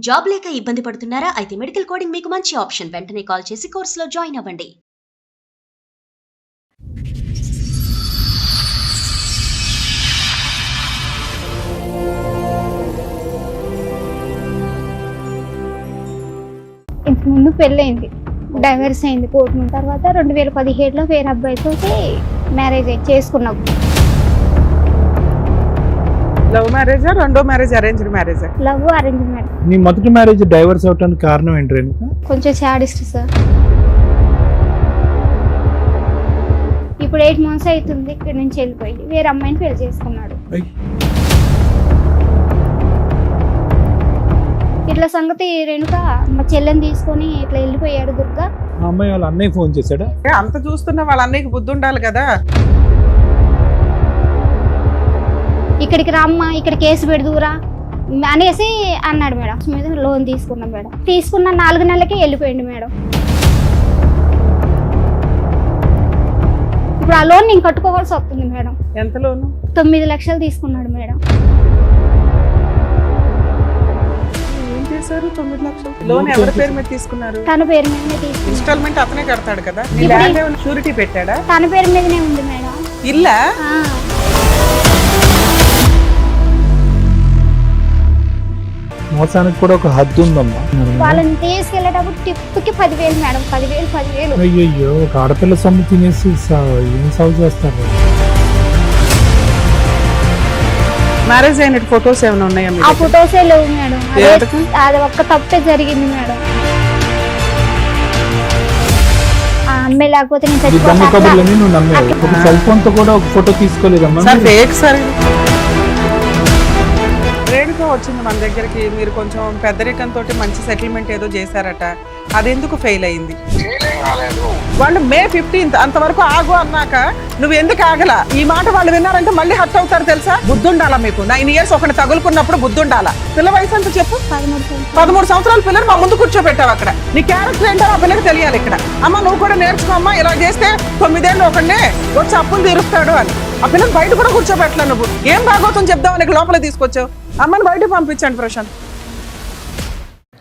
Job లేక ఇబ్బంది పడుతున్నారా? అయితే మెడికల్ కోడింగ్ మీకు మంచి ఆప్షన్. వెంటనే కాల్ చేసి కోర్సులో జాయిన్ అవ్వండి. ఇంతకు ముందు పెళ్ళయింది, డైవర్స్ అయింది కోర్టు నుంచి. తర్వాత 2017లో వేరే అబ్బాయితో మ్యారేజ్ చేసుకున్నాం. లవ్ మ్యారేజా, రెండో మ్యారేజ్ అరేంజ్డ్ మ్యారేజా? Love arrange marriage. నీ మొదటి మ్యారేజ్ డైవర్స్ అవడానికి కారణం ఏంటి రేణుక? కొంచెం సాడిస్ట్ సార్. ఇప్పుడు 8 months అవుతుంది ఇక్కడ నుంచి వెళ్ళిపోయి వేరే అమ్మాయిని పెళ్లి చేసుకున్నాడు. ఇట్లా సంగతి రేణుక మా చెల్లెని తీసుకొని ఇట్లా వెళ్ళిపోయాడు దుర్గా. ఆ అమ్మాయి వాళ్ళ అన్నయ్య ఫోన్ చేశాడా? అంత చూస్తున్నా వాళ్ళ అన్నయ్యకి బుద్ధి ఉండాలి కదా. ఇక్కడికి రామ్మా, ఇక్కడ కేసు పెడుదురా అనేసి అన్నాడు మేడం. మీద లోన్ తీసుకున్నాం మేడం. తీసుకున్న 4 నెలలకే వెళ్ళిపోయింది మేడం. ఇప్పుడు ఆ లోన్ నేను కట్టుకోవాల్సి వస్తుంది మేడం. ఎంత లోను? 9 లక్షలు తీసుకున్నాడు మేడం. ఏం చేశారు? 9 లక్షలు లోన్ ఎవరి పేరు మీద తీసుకున్నారు? తన పేరు మీదనే తీసుకున్నాడు. ఇన్స్టాల్మెంట్ అతనే కడతాడు కదా. నీ ఇప్పుడు ల్యాండ్ ఏమైనా షూరిటీ పెట్టాడా? తన పేరు మీదనే ఉంది మేడం. ఇల్లా? ఆ, మోసానికి కూడా ఒక హద్దు ఉందమ్మా. వాళ్ళని తీసుకెళ్లేటప్పుడు టిప్కి 10,000 మేడం. 10,000 అయ్యో, ఒక ఆడపిల్ల సొమ్ము తినేసి ఏం సాగు చేస్తారు? మ్యారేజ్ అయిన ఫొటోస్ ఏమైనా ఉన్నాయా? ఆ ఫొటోసే లేవు మేడం. ఎందుకు? అది ఒక్క తప్పే జరిగింది మేడం. ఆ అమ్మాయి లేకపోతే నేను ఈ దొంగ చచ్చిపోతా. కబుర్లని నువ్వు నమ్మావు. ఒక సెల్ ఫోన్ తో కూడా ఒక ఫోటో తీసుకోలేదమ్మా. Sir fake sir. రేణుక వచ్చింది మన దగ్గరికి. మీరు కొంచెం పెద్దరికంతో మంచి సెటిల్మెంట్ ఏదో చేశారట, అది ఎందుకు ఫెయిల్ అయింది? వాళ్ళు May 15th అంతవరకు ఆగు అన్నాక నువ్వు ఎందుకు ఆగల? ఈ మాట వాళ్ళు విన్నారంటే మళ్ళీ హర్ట్ అవుతారు తెలుసా? బుద్ధి ఉండాలా మీకు? 9 years ఒకటి తగులుకున్నప్పుడు బుద్ధి ఉండాలా? పిల్ల వయసు ఎంత చెప్పు? 13 సంవత్సరాల పిల్లలు మా ముందు కూర్చోబెట్టావు. అక్కడ నీ క్యారెక్టర్ ఏంటో ఆ పిల్లకి తెలియాలి. ఇక్కడ అమ్మ నువ్వు కూడా నేర్చుకో అమ్మా, ఇలా చేస్తే 9 ఏళ్ళు ఒకడే వచ్చి అప్పులు తీరుస్తాడు అని. ఆ పిల్లలు బయట కూడా కూర్చోబెట్టలే. నువ్వు ఏం బాగోతుందని చెప్దామని లోపల తీసుకొచ్చావు. అమ్మని బయట పంపించండి ప్రశాంత్.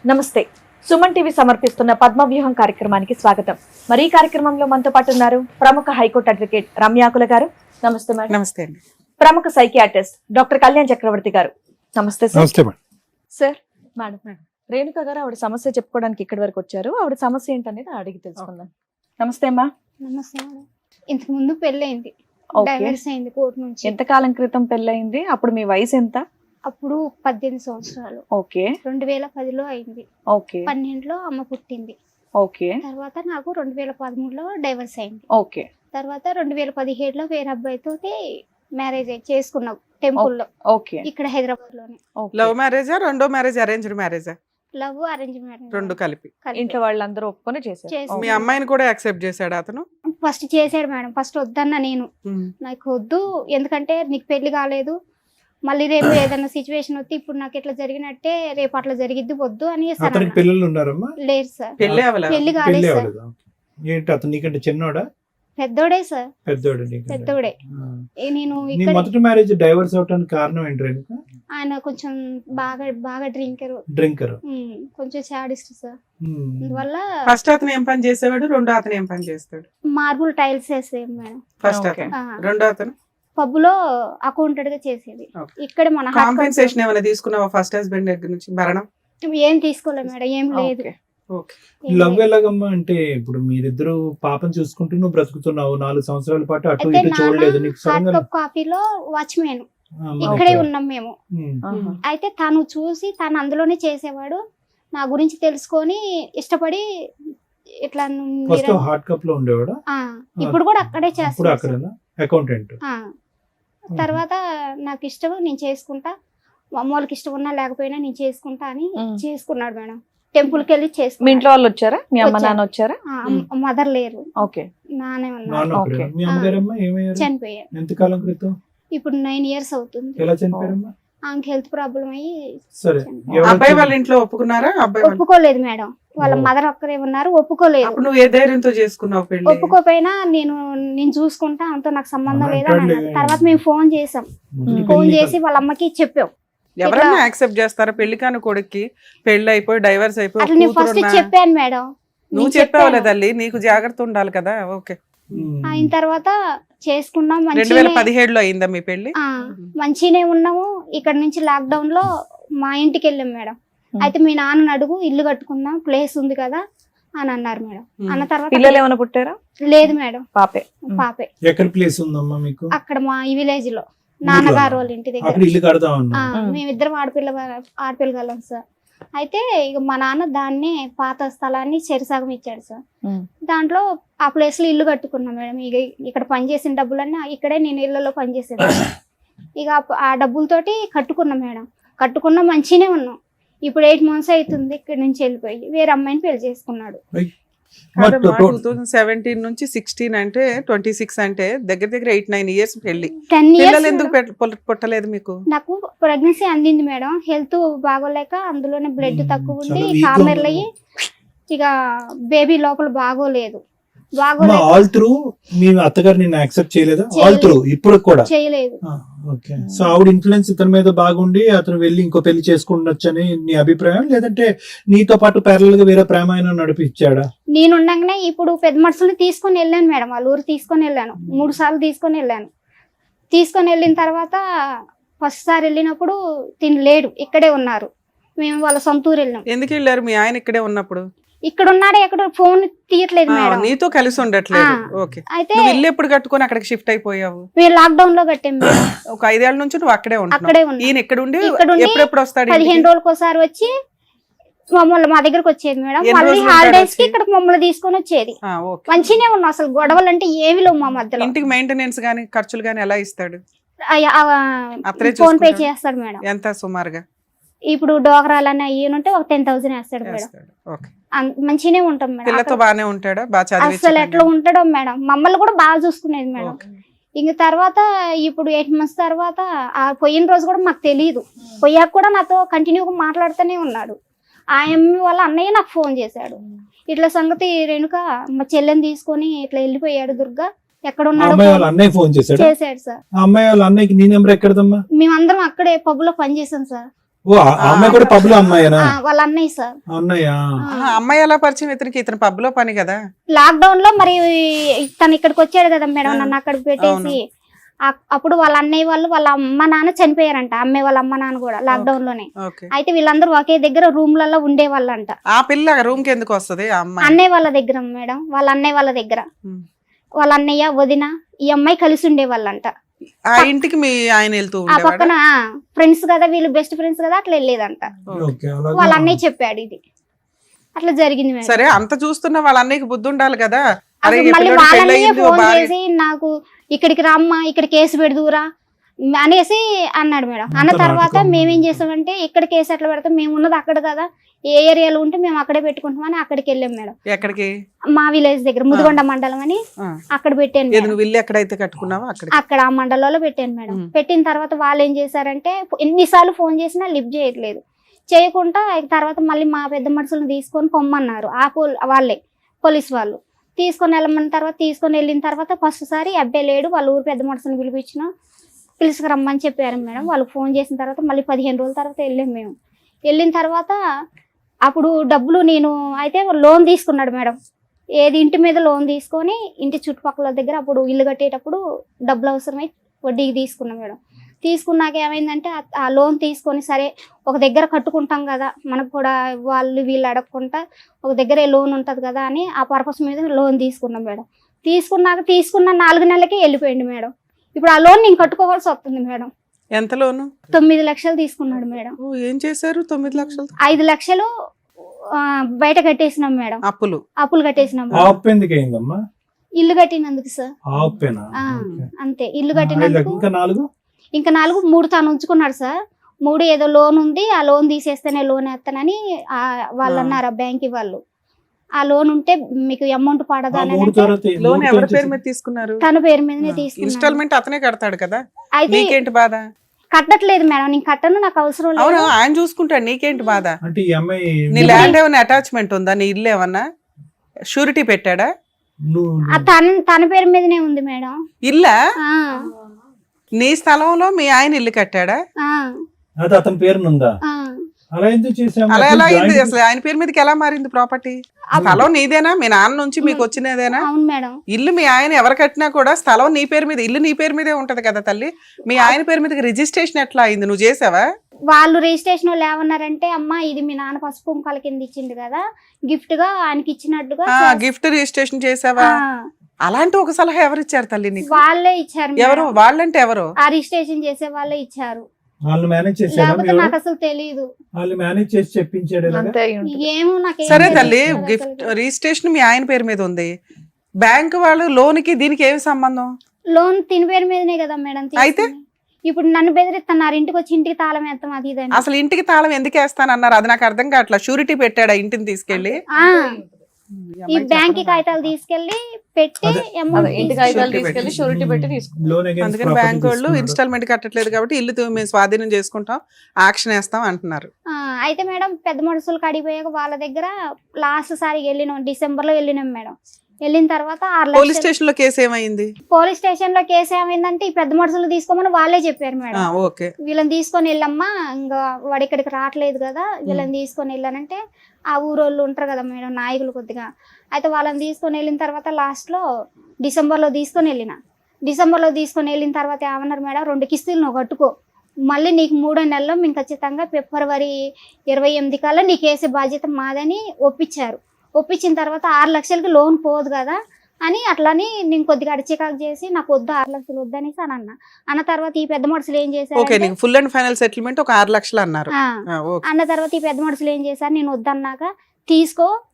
నమస్తే, సుమన్ టీవీ సమర్పిస్తున్న పద్మవ్యూహం కార్యక్రమానికి స్వాగతం. మరి ఈ కార్యక్రమంలో మనతో పాటు ఉన్నారు ప్రముఖ హైకోర్టు అడ్వకేట్ రమ్యాకుల గారు. నమస్తే మేడం. నమస్తే అండి. ప్రముఖ సైకియాట్రిస్ట్ డాక్టర్ కళ్యాణ్ చక్రవర్తి గారు. నమస్తే సార్. నమస్తే మేడం. సార్, మేడం రేణుక గారు ఆవిడ సమస్య చెప్పుకోవడానికి ఇక్కడి వరకు వచ్చారు. ఆవిడ సమస్య ఏంటనేది అడిగి తెలుసుకుందాం. నమస్తే అమ్మా. నమస్తే మేడం. ఇంతకు ముందు పెళ్ళయింది, ఓకే. డైవర్స్ అయింది కోర్టు నుంచి. ఎంతకాలం క్రితం పెళ్ళయింది? అప్పుడు మీ వయసు ఎంత? అప్పుడు 18 సంవత్సరాలు. ఓకే 2010లో అయింది. ఓకే 12లో అమ్మ పుట్టింది. ఓకే తర్వాత నాకు 2013లో డైవర్స్ అయింది. ఓకే తర్వాత 2017లో వేరే అబ్బాయితో మ్యారేజ్ చేసుకున్నాం టెంపుల్ లో, ఓకే ఇక్కడ హైదరాబాద్ లోనే. లవ్ మ్యారేజా, రెండో మ్యారేజ్ అరేంజ్డ్ మ్యారేజా? Love arrange marriage. రెండు కలిపి. ఇంట్లో వాళ్ళందరూ ఒప్పుకొని చేశారు. మీ అమ్మాయిని కూడా యాక్సెప్ట్ చేశాడు అతను? ఫస్ట్ చేసాడు మేడం. ఫస్ట్ వద్దన్నా నేను, నాకు వద్దు, ఎందుకంటే నీకు పెళ్లి కాలేదు, మళ్ళీ రేపు ఏదైనా సిచ్యువేషన్ వస్తే ఇప్పుడు నాకు ఇట్లా జరిగినట్టే రేపు అట్లా జరిగిద్ది, వద్దు అని అతనికి పిల్లలు ఉన్నారమ్మా? లేదు సార్, పెళ్లి అవ్వలేదు. పెళ్లి పెళ్లి కాలేదు సార్. అవ్వలేదు. ఏంటి అతను నీకంటే చిన్నోడా? పెద్దోడే సార్, పెద్దోడు నీకంటే? పెద్దోడే. నేను నీ ఇక్కడ మొదటి మ్యారేజ్ డైవర్స్ అవడానికి కారణం ఏంటి రేణుక? ఆయన కొంచెం బాగా డ్రింకర్, కొంచెం సాడిస్ట్ సార్. అందువల్ల ఫస్ట్ అతను ఏం పని చేసేవాడు, రెండో అతను ఏం పని చేస్తాడు? మార్బుల్ టైల్స్ వేసేది మేడం. First okay. అతను, రెండో అతను పబ్ లో అకౌంటెంట్ గా చేసేది. ఓకే. ఇక్కడ మన కాంపెన్సేషన్ ఏమైనా తీసుకున్నావా ఫస్ట్ హస్బెండ్ దగ్గర నుంచి? భరణం ఏం తీసుకోలేదు మేడం, ఏం లేదు. ఓకే. ఓకే. ఏం లవ్ లేదు. ఎలాగమ్మా అంటే ఇప్పుడు మీరిద్దరు పాపం చూసుకుంటూ నువ్వు బ్రతుకుతున్నావు 4 సంవత్సరాల పాటు, అటు అయితే ఇటు చూడలేదు నీకు హాట్ సడన్ గా. కప్ కాఫీలో వాచ్మెన్ ఓకే. ఇక్కడే ఉన్నాం మేము. ఆహా. అయితే తను చూసి తను అందులోనే చేసేవాడు. నా గురించి తెలుసుకొని ఇష్టపడి ఇట్లా ఫస్ట్ హాట్ కప్ లో ఉండేవాడా? ఇప్పుడు కూడా అక్కడే అప్పుడు చేస్తాడు. అక్కడనా అకౌంటెంట్? తర్వాత నాకు ఇష్టం, నేను చేసుకుంటా, మా అమ్మ వాళ్ళకి ఇష్టం ఉన్నా లేకపోయినా నేను చేసుకుంటా అని చేసుకున్నాడు మేడం. టెంపుల్ కి వెళ్ళి మీ చేసుకున్నాడు. ఇంట్లో వాళ్ళు వచ్చారా? మీ అమ్మ వచ్చారు. నాన్న వచ్చారా? మదర్ లేరు, ఓకే. నానే ఉన్నారు, నాన్న ఓకే. ఒక్కడే. మీ అమ్మగారమ్మా ఏమయ్యారు? చనిపోయారు. ఎంతకాలం క్రితం? ఇప్పుడు 9 years అవుతుంది. ఎలా చనిపోయారమ్మా? ఆమెకి హెల్త్ ప్రాబ్లం అయ్యి సరే, చనిపోయారు. ఎవరు అబ్బాయి వాళ్ళ ఇంట్లో ఒప్పుకున్నారా? అబ్బాయి వాళ్ళ- ఒప్పుకోలేదు మేడం. వాళ్ళ ఓ. మదర్ ఒక్కరే ఉన్నారు, ఒప్పుకోలేదు. అప్పుడు నువ్వు ఏ ధైర్యంతో చేసుకున్నావు పెళ్లి? ఒప్పుకోపోయినా నేను చూసుకుంటా, అంతా నాకు సంబంధం అమ్మ లేదని అంటాడులే. అన్నారు. తర్వాత మేము ఫోన్ చేసాం, మొదటి ఫోన్ పెళ్లి చేసి వాళ్ళ అమ్మకి చెప్పాం. ఎవరన్నా యాక్సెప్ట్ చేస్తారా? పెళ్లి కాని కొడుక్కి పెళ్లి అయిపోయి డైవర్స్ అయిపోయి అట్లా నేను ఫస్ట్ చెప్పాను మేడం. నువ్వు చెప్పావులే తల్లి, నీకు జాగ్రత్త ఉండాలి కదా. ఓకే. అయిన తర్వాత చేసుకున్నాం, 2017లో అయిందా మీ పెళ్లి? మంచిగానే ఉన్నాము. ఇక్కడ నుంచి లాక్డౌన్ లో మా ఇంటికి వెళ్ళాం మేడం. అయితే మీ నాన్నని అడుగు, ఇల్లు కట్టుకుందాం, ప్లేస్ ఉంది కదా అని అన్నారు మేడం. అన్న తర్వాత పిల్లలు ఏమైనా పుట్టారా? లేదు మేడం, పాపే. పాపే. ఎక్కడ ప్లేస్ ఉందమ్మా మీకు? అక్కడ మా ఈ విలేజ్ లో నాన్నగారు వాళ్ళ ఇంటి దగ్గర. అక్కడ ఇల్లు కడతా ఉన్నా. మేమిద్దరం ఆడపిల్లగలం సార్. అయితే ఇక మా నాన్న దాన్ని పాత స్థలాన్ని చెరిసగం ఇచ్చాడు సార్. దాంట్లో ఆ ప్లేస్ లో ఇల్లు కట్టుకున్నాం మేడం. ఇక ఇక్కడ పనిచేసిన డబ్బులన్నీ ఇక్కడే నేను ఇళ్లలో పనిచేసేది. ఇక ఆ డబ్బులతోటి కట్టుకున్నాం మేడం. కట్టుకున్నా మంచిగానే ఉన్నాం. ఇప్పుడు 8 months అవుతుంది ఇక్కడ నుంచి వెళ్ళిపోయి వేరే అమ్మాయిని పెళ్లి చేసుకున్నాడు. 2017 నుంచి 16 అంటే 26 అంటే దగ్గర దగ్గర 8-9 years పెళ్లి. 10 years పిల్లలు ఎందుకు పుట్టలేదు మీకు? నాకు ప్రెగ్నెన్సీ అందింది మేడం. హెల్త్ బాగోలేక అందులోనే బ్లడ్ తక్కువ ఉండి చాలా weak కామెర్లు అయ్యి ఇక బేబీ లోపల బాగోలేదు. ఆల్ త్రూ మీ అత్తగారు నిన్ను యాక్సెప్ట్ చేయలేదా? ఆల్ త్రూ ఇప్పుడు కూడా చేయలేదు. ఓకే. సో ఆవిడ ఇన్ఫ్లుయెన్స్ ఇతని మీద బాగుండి అతను వెళ్ళి ఇంకో పెళ్లి చేసుకుండొచ్చని నీ అభిప్రాయం, లేదంటే నీతో పాటు ప్యారలల్ గా వేరే ప్రేమాయణ నడిపించాడా? నేను ఉండగానే ఇప్పుడు పెద్ద మనుషుల్ని తీసుకొని వెళ్ళాను మేడం. వాళ్ళ ఊరు తీసుకొని వెళ్ళాను. 3 సార్లు తీసుకొని వెళ్ళాను. తీసుకొని వెళ్ళిన తర్వాత ఫస్ట్ సారి వెళ్ళినప్పుడు తినలేడు, ఇక్కడే ఉన్నారు. మేము వాళ్ళ సొంత ఊరు వెళ్ళాం. ఎందుకు వెళ్ళారు? మీ ఆయన ఇక్కడే ఉన్నప్పుడు ఇక్కడ ఉన్నాడే, ఎక్కడ ఫోన్ తీయట్లేదు మేడం. నీతో కలిసి ఉండట్లేదు. ఓకే. అయితే ఇల్లు ఎప్పుడు కట్టుకొని అక్కడికి షిఫ్ట్ అయిపోయావు? మేము లాక్డౌన్ లో కట్టాం మేడం. ఒక 5 ఏళ్ల నుంచి నువ్వు అక్కడే అక్కడే ఉన్నావు. ఈయన ఇక్కడ ఉండి ఇక్కడుండి ఎప్పుడెప్పుడు వస్తాడు? 15 రోజులకు ఒకసారి వచ్చి మమ్మల్ని మా దగ్గరకు వచ్చేది మేడం. ఎన్ని మళ్ళీ రోజులు హాలిడేస్ ఉంటాడు కి ఇక్కడ మమ్మల్ని తీసుకొని వచ్చేది. ఓకే. మంచిగానే ఉన్నాం. అసలు గొడవలు అంటే ఏమి లేవు మా మధ్యలో. ఇంటికి మెయింటెనెన్స్ గానీ ఖర్చులు గానీ ఎలా ఇస్తాడు? అత్తరే ఫోన్ పే చూసుకుంటాడా? చేస్తాడు మేడం. ఎంత సుమారుగా? ఇప్పుడు డోకరాలన్నీ అయ్యి ఒక 10,000 వేస్తాడు మేడం. ఓకే. మంచిగానే ఉంటాం మేడం. పిల్లతో బానే ఉంటాడా? బాగా అసలు ఎట్లా ఉంటాడో మేడం. మమ్మల్ని కూడా బాగా చూసుకునేది మేడం. ఇంక తర్వాత ఇప్పుడు 8 months తర్వాత ఆ పోయిన రోజు కూడా మాకు తెలియదు. పోయాక కూడా నాతో కంటిన్యూగా మాట్లాడుతూనే ఉన్నాడు. ఆ అమ్మ వాళ్ళ అన్నయ్య నాకు ఫోన్ చేశాడు. ఇట్లా సంగతి రేణుక మా చెల్లెని తీసుకొని ఇట్లా వెళ్ళిపోయాడు దుర్గా, ఎక్కడ ఉన్నాడు అన్నయ్య ఫోన్ చేశాడు సార్. అమ్మాయి వాళ్ళ అన్నయ్యకి నీ నెంబర్ ఎక్కడదమ్మా? మేమందరం అక్కడే పబ్ లో పనిచేసాం సార్. ఓ అమ్మాయి కూడా పబ్ లో అమ్మాయినా? వాళ్ళ అన్నయ్య సార్. అన్నయ్య. అమ్మాయి ఎలా పరిచయం? ఇతను పబ్ లో పని కదా. లాక్డౌన్ లో మరి తను ఇక్కడికి వచ్చాడు కదా మేడం, నన్ను అక్కడికి పెట్టేసి. అప్పుడు వాళ్ళ అన్నయ్య వాళ్ళు వాళ్ళ అమ్మ నాన్న చనిపోయారంట. అమ్మాయి వాళ్ళ అమ్మ నాన్న కూడా లాక్డౌన్ లోనే. అయితే వీళ్ళందరూ ఒకే దగ్గర రూమ్లలో ఉండేవాళ్ళంట. ఆ పిల్ల రూమ్ కి ఎందుకు వస్తుంది? అన్నయ్య వాళ్ళ దగ్గర మేడం. వాళ్ళ అన్నయ్య వాళ్ళ దగ్గర వాళ్ళ అన్నయ్య వదిన ఈ అమ్మాయి కలిసి ఉండేవాళ్ళంట. ఆ ఇంటికి మీ ఆయన వెళ్తూ ఆ పక్కన ఫ్రెండ్స్ కదా, వీళ్ళు బెస్ట్ ఫ్రెండ్స్ కదా, అట్లా వెళ్ళేదంట. వాళ్ళ అన్నయ్య చెప్పాడు ఇది అట్లా జరిగింది. సరే, అంత చూస్తున్నా వాళ్ళ అన్నయ్యకి బుద్ధి ఉండాలి కదా. మళ్ళీ వాళ్ళ అన్నయ్య ఫోన్ చేసి నాకు ఇక్కడికి రమ్మా, ఇక్కడ కేసు పెడదురా అనేసి అన్నాడు మేడం. అన్న తర్వాత మేమేం చేసామంటే ఇక్కడ కేసు ఎట్లా పెడతాం, మేము ఉన్నది అక్కడ కదా, ఏ ఏరియాలో ఉంటే మేము అక్కడే పెట్టుకుంటామని అక్కడికి వెళ్ళాం మేడం. ఎక్కడికి? మా విలేజ్ దగ్గర ముదిగొండ మండలం అని అక్కడ పెట్టాను. ఇల్లు ఎక్కడైతే కట్టుకున్నావా అక్కడ ఆ మండలంలో పెట్టాను మేడం. పెట్టిన తర్వాత వాళ్ళు ఏం చేశారంటే ఎన్నిసార్లు ఫోన్ చేసినా లిఫ్ట్ చేయట్లేదు. చేయకుండా తర్వాత మళ్ళీ మా పెద్ద మనుషులను తీసుకొని పొమ్మన్నారు. వాళ్ళే పోలీస్ వాళ్ళు తీసుకొని వెళ్ళమన్న తర్వాత తీసుకొని వెళ్ళిన తర్వాత ఫస్ట్ సారి అబ్బాయి లేడు, వాళ్ళ ఊరు పెద్ద మనుషులను పిలుచుకు రమ్మని చెప్పారు మేడం. వాళ్ళు ఫోన్ చేసిన తర్వాత మళ్ళీ 15 రోజుల తర్వాత వెళ్ళాం మేము. వెళ్ళిన తర్వాత అప్పుడు డబ్బులు నేను అయితే లోన్ తీసుకున్నాడు మేడం. ఏది ఇంటి మీద లోన్ తీసుకొని ఇంటి చుట్టుపక్కల దగ్గర అప్పుడు ఇల్లు కట్టేటప్పుడు డబ్బులు అవసరమై వడ్డీకి తీసుకున్నాం మేడం. తీసుకున్నాక ఏమైందంటే ఆ లోన్ తీసుకొని సరే ఒక దగ్గర కట్టుకుంటాం కదా, మనకు కూడా వాళ్ళు వీళ్ళు అడగకుండా ఒక దగ్గరే లోన్ ఉంటుంది కదా అని ఆ పర్పస్ మీద లోన్ తీసుకున్నాం మేడం. తీసుకున్న 4 నెలలకి వెళ్ళిపోయింది మేడం. ఇప్పుడు ఆ లోన్ నేను కట్టుకోవాల్సి వస్తుంది మేడం. ఎంత లోను? 9 లక్షలు తీసుకున్నాడు మేడం. ఏం చేశారు 9 లక్షలు? 5 లక్షలు బయట కట్టేసినాం మేడం. అప్పులు కట్టేసినాం. ఇల్లు కట్టినందుకు సార్. అంతే, ఇల్లు కట్టినందుకు. ఇంకా 3 తాను ఉంచుకున్నాడు సార్. 3 ఏదో లోన్ ఉంది, ఆ లోన్ తీసేస్తేనే లోన్ వేస్తానని వాళ్ళు అన్నారు ఆ బ్యాంక్ వాళ్ళు. ఆ లోన్ ఉంటే మీకు అమౌంట్ పడదా అని. లోన్ ఎవరి పేరు మీద తీసుకున్నారు? తన పేరు మీదనే తీసుకున్నారు. ఇన్స్టాల్మెంట్ అతనే కడతాడు కదా, అయితే నీకేంటి బాధ? కట్టట్లేదు మేడం, నేను కట్టను, నాకు అవసరం లేదు. ఆయన చూసుకుంటాడు, నీకేంటి బాధ? నీ ల్యాండ్ ఏమైనా అటాచ్మెంట్ ఉందా? నీ ఇల్లు ఏమన్నా షూరిటీ పెట్టాడా? తన పేరు మీదనే ఉంది మేడం. ఇల్లా? నీ స్థలంలో మీ ఆయన ఇల్లు కట్టాడా? అది అతని పేరునుందా? ఆ, అలా ఎందుకు చేసాము? అలా ఎలా అయింది జాయింట్ అసలు? ఆయన పేరు మీదకి ఎలా మారింది ప్రాపర్టీ? స్థలం నీదేనా? మీ నాన్న నుంచి మీకు వచ్చినదేనా? అవును మేడం. ఇల్లు మీ ఆయన ఎవరు కట్టినా కూడా స్థలం నీ పేరు మీద, ఇల్లు నీ పేరు మీదే ఉంటది కదా తల్లి. మీ ఆయన పేరు మీదకి రిజిస్ట్రేషన్ ఎట్లా అయింది? నువ్వు చేసావా? వాళ్ళు రిజిస్ట్రేషన్ వాళ్ళు ఏమన్నారంటే, అమ్మా ఇది మీ నాన్న పసుపు కుంకాల కింద ఇచ్చిండు కదా, గిఫ్ట్ గా ఆయనకి ఇచ్చినట్టుగా గిఫ్ట్ రిజిస్ట్రేషన్ చేసావా? అలాంటి ఒక సలహా ఎవరు ఇచ్చారు తల్లి నీకు? వాళ్ళే ఇచ్చారు ఎవరు? మేడం. వాళ్ళంటే ఎవరు? ఆ రిజిస్ట్రేషన్ చేసే వాళ్ళే ఇచ్చారు. వాళ్ళు మేనేజ్ చేశారా? లేకపోతే నాకు అసలు తెలీదు. వాళ్ళు మేనేజ్ చేసి చెప్పించాడు ఇలాగా? అంతే అయి ఉంటుంది. ఏమో నాకు సరే తల్లి, గిఫ్ట్ రిజిస్ట్రేషన్ మీ ఆయన పేరు మీద ఉంది. బ్యాంక్ వాళ్ళు లోన్ కి దీనికి ఏమి సంబంధం? లోన్ తిని పేరు మీదనే కదా మేడం అయితే? తీసుకుంది. ఇప్పుడు నన్ను బెదిరిస్తున్నారు, ఇంటికి వచ్చి ఇంటికి తాళం వేస్తాం అది ఇది అని. అసలు ఇంటికి తాళం ఎందుకు వేస్తానన్నారు? అది నాకు అర్థం కావట్లా. షూరిటీ పెట్టాడా ఇంటిని తీసుకెళ్లి? ఆ, ఈ బ్యాంక్ కాగితాలు తీసుకెళ్లి పెట్టి అదే. అమౌంట్ ఇంటి తీసుకుంది. కాగితాలు తీసుకెళ్లి షూరిటీ పెట్టి తీసుకుంటాం. లోన్ against అందుకని property బ్యాంక్ వాళ్ళు తీసుకున్నాడు. ఇన్స్టాల్మెంట్ కట్టట్లేదు కాబట్టి ఇల్లు మేము స్వాధీనం చేసుకుంటాం, యాక్షన్ వేస్తాం అంటున్నారు. అయితే మేడం పెద్ద మనుషులు కడిగిపోయాక వాళ్ళ దగ్గర లాస్ట్ సారి వెళ్ళినాం, డిసెంబర్ లో వెళ్ళినాం మేడం. వెళ్ళిన తర్వాత 6 పోలీస్ లక్షలు స్టేషన్ లో కేసు ఏమైంది? పోలీస్ స్టేషన్ లో కేసు ఏమైందంటే, ఈ పెద్ద మనుషులు తీసుకోమని వాళ్ళే చెప్పారు మేడం. ఓకే. వీళ్ళని తీసుకొని వెళ్ళమ్మా, ఇంకా వాడు ఇక్కడికి రావట్లేదు కదా, వీళ్ళని తీసుకొని వెళ్ళానంటే ఆ ఊరోళ్ళు ఉంటారు కదా మేడం, నాయకులు కొద్దిగా. అయితే వాళ్ళని తీసుకొని వెళ్ళిన తర్వాత లాస్ట్ లో డిసెంబర్లో తీసుకొని వెళ్ళిన తర్వాత ఏమన్నారు మేడం, 2 కిస్తులు నువ్వు కట్టుకో, మళ్ళీ నీకు 3వ నెలలో మేము ఖచ్చితంగా ఫిబ్రవరి 28 కల్లా నీకు వేసే బాధ్యత మాదని ఒప్పించారు. ఒప్పించిన తర్వాత 6 లక్షలకి లోన్ పోదు కదా అని అట్లని నేను కొద్దిగా అడిచికాకు చేసి, నాకు వద్దు 6 లక్షలు వద్దనేసి అని అన్న తర్వాత ఈ పెద్ద మనుషులు ఏం ఓకే, చేశారు నీకు ఫుల్ అండ్ ఫైనల్ సెటిల్మెంట్ ఒక 6 లక్షలు అన్నారు. ఓకే. అన్న తర్వాత ఈ పెద్ద మనుషులు ఏం చేశారు, నేను వద్దన్నాక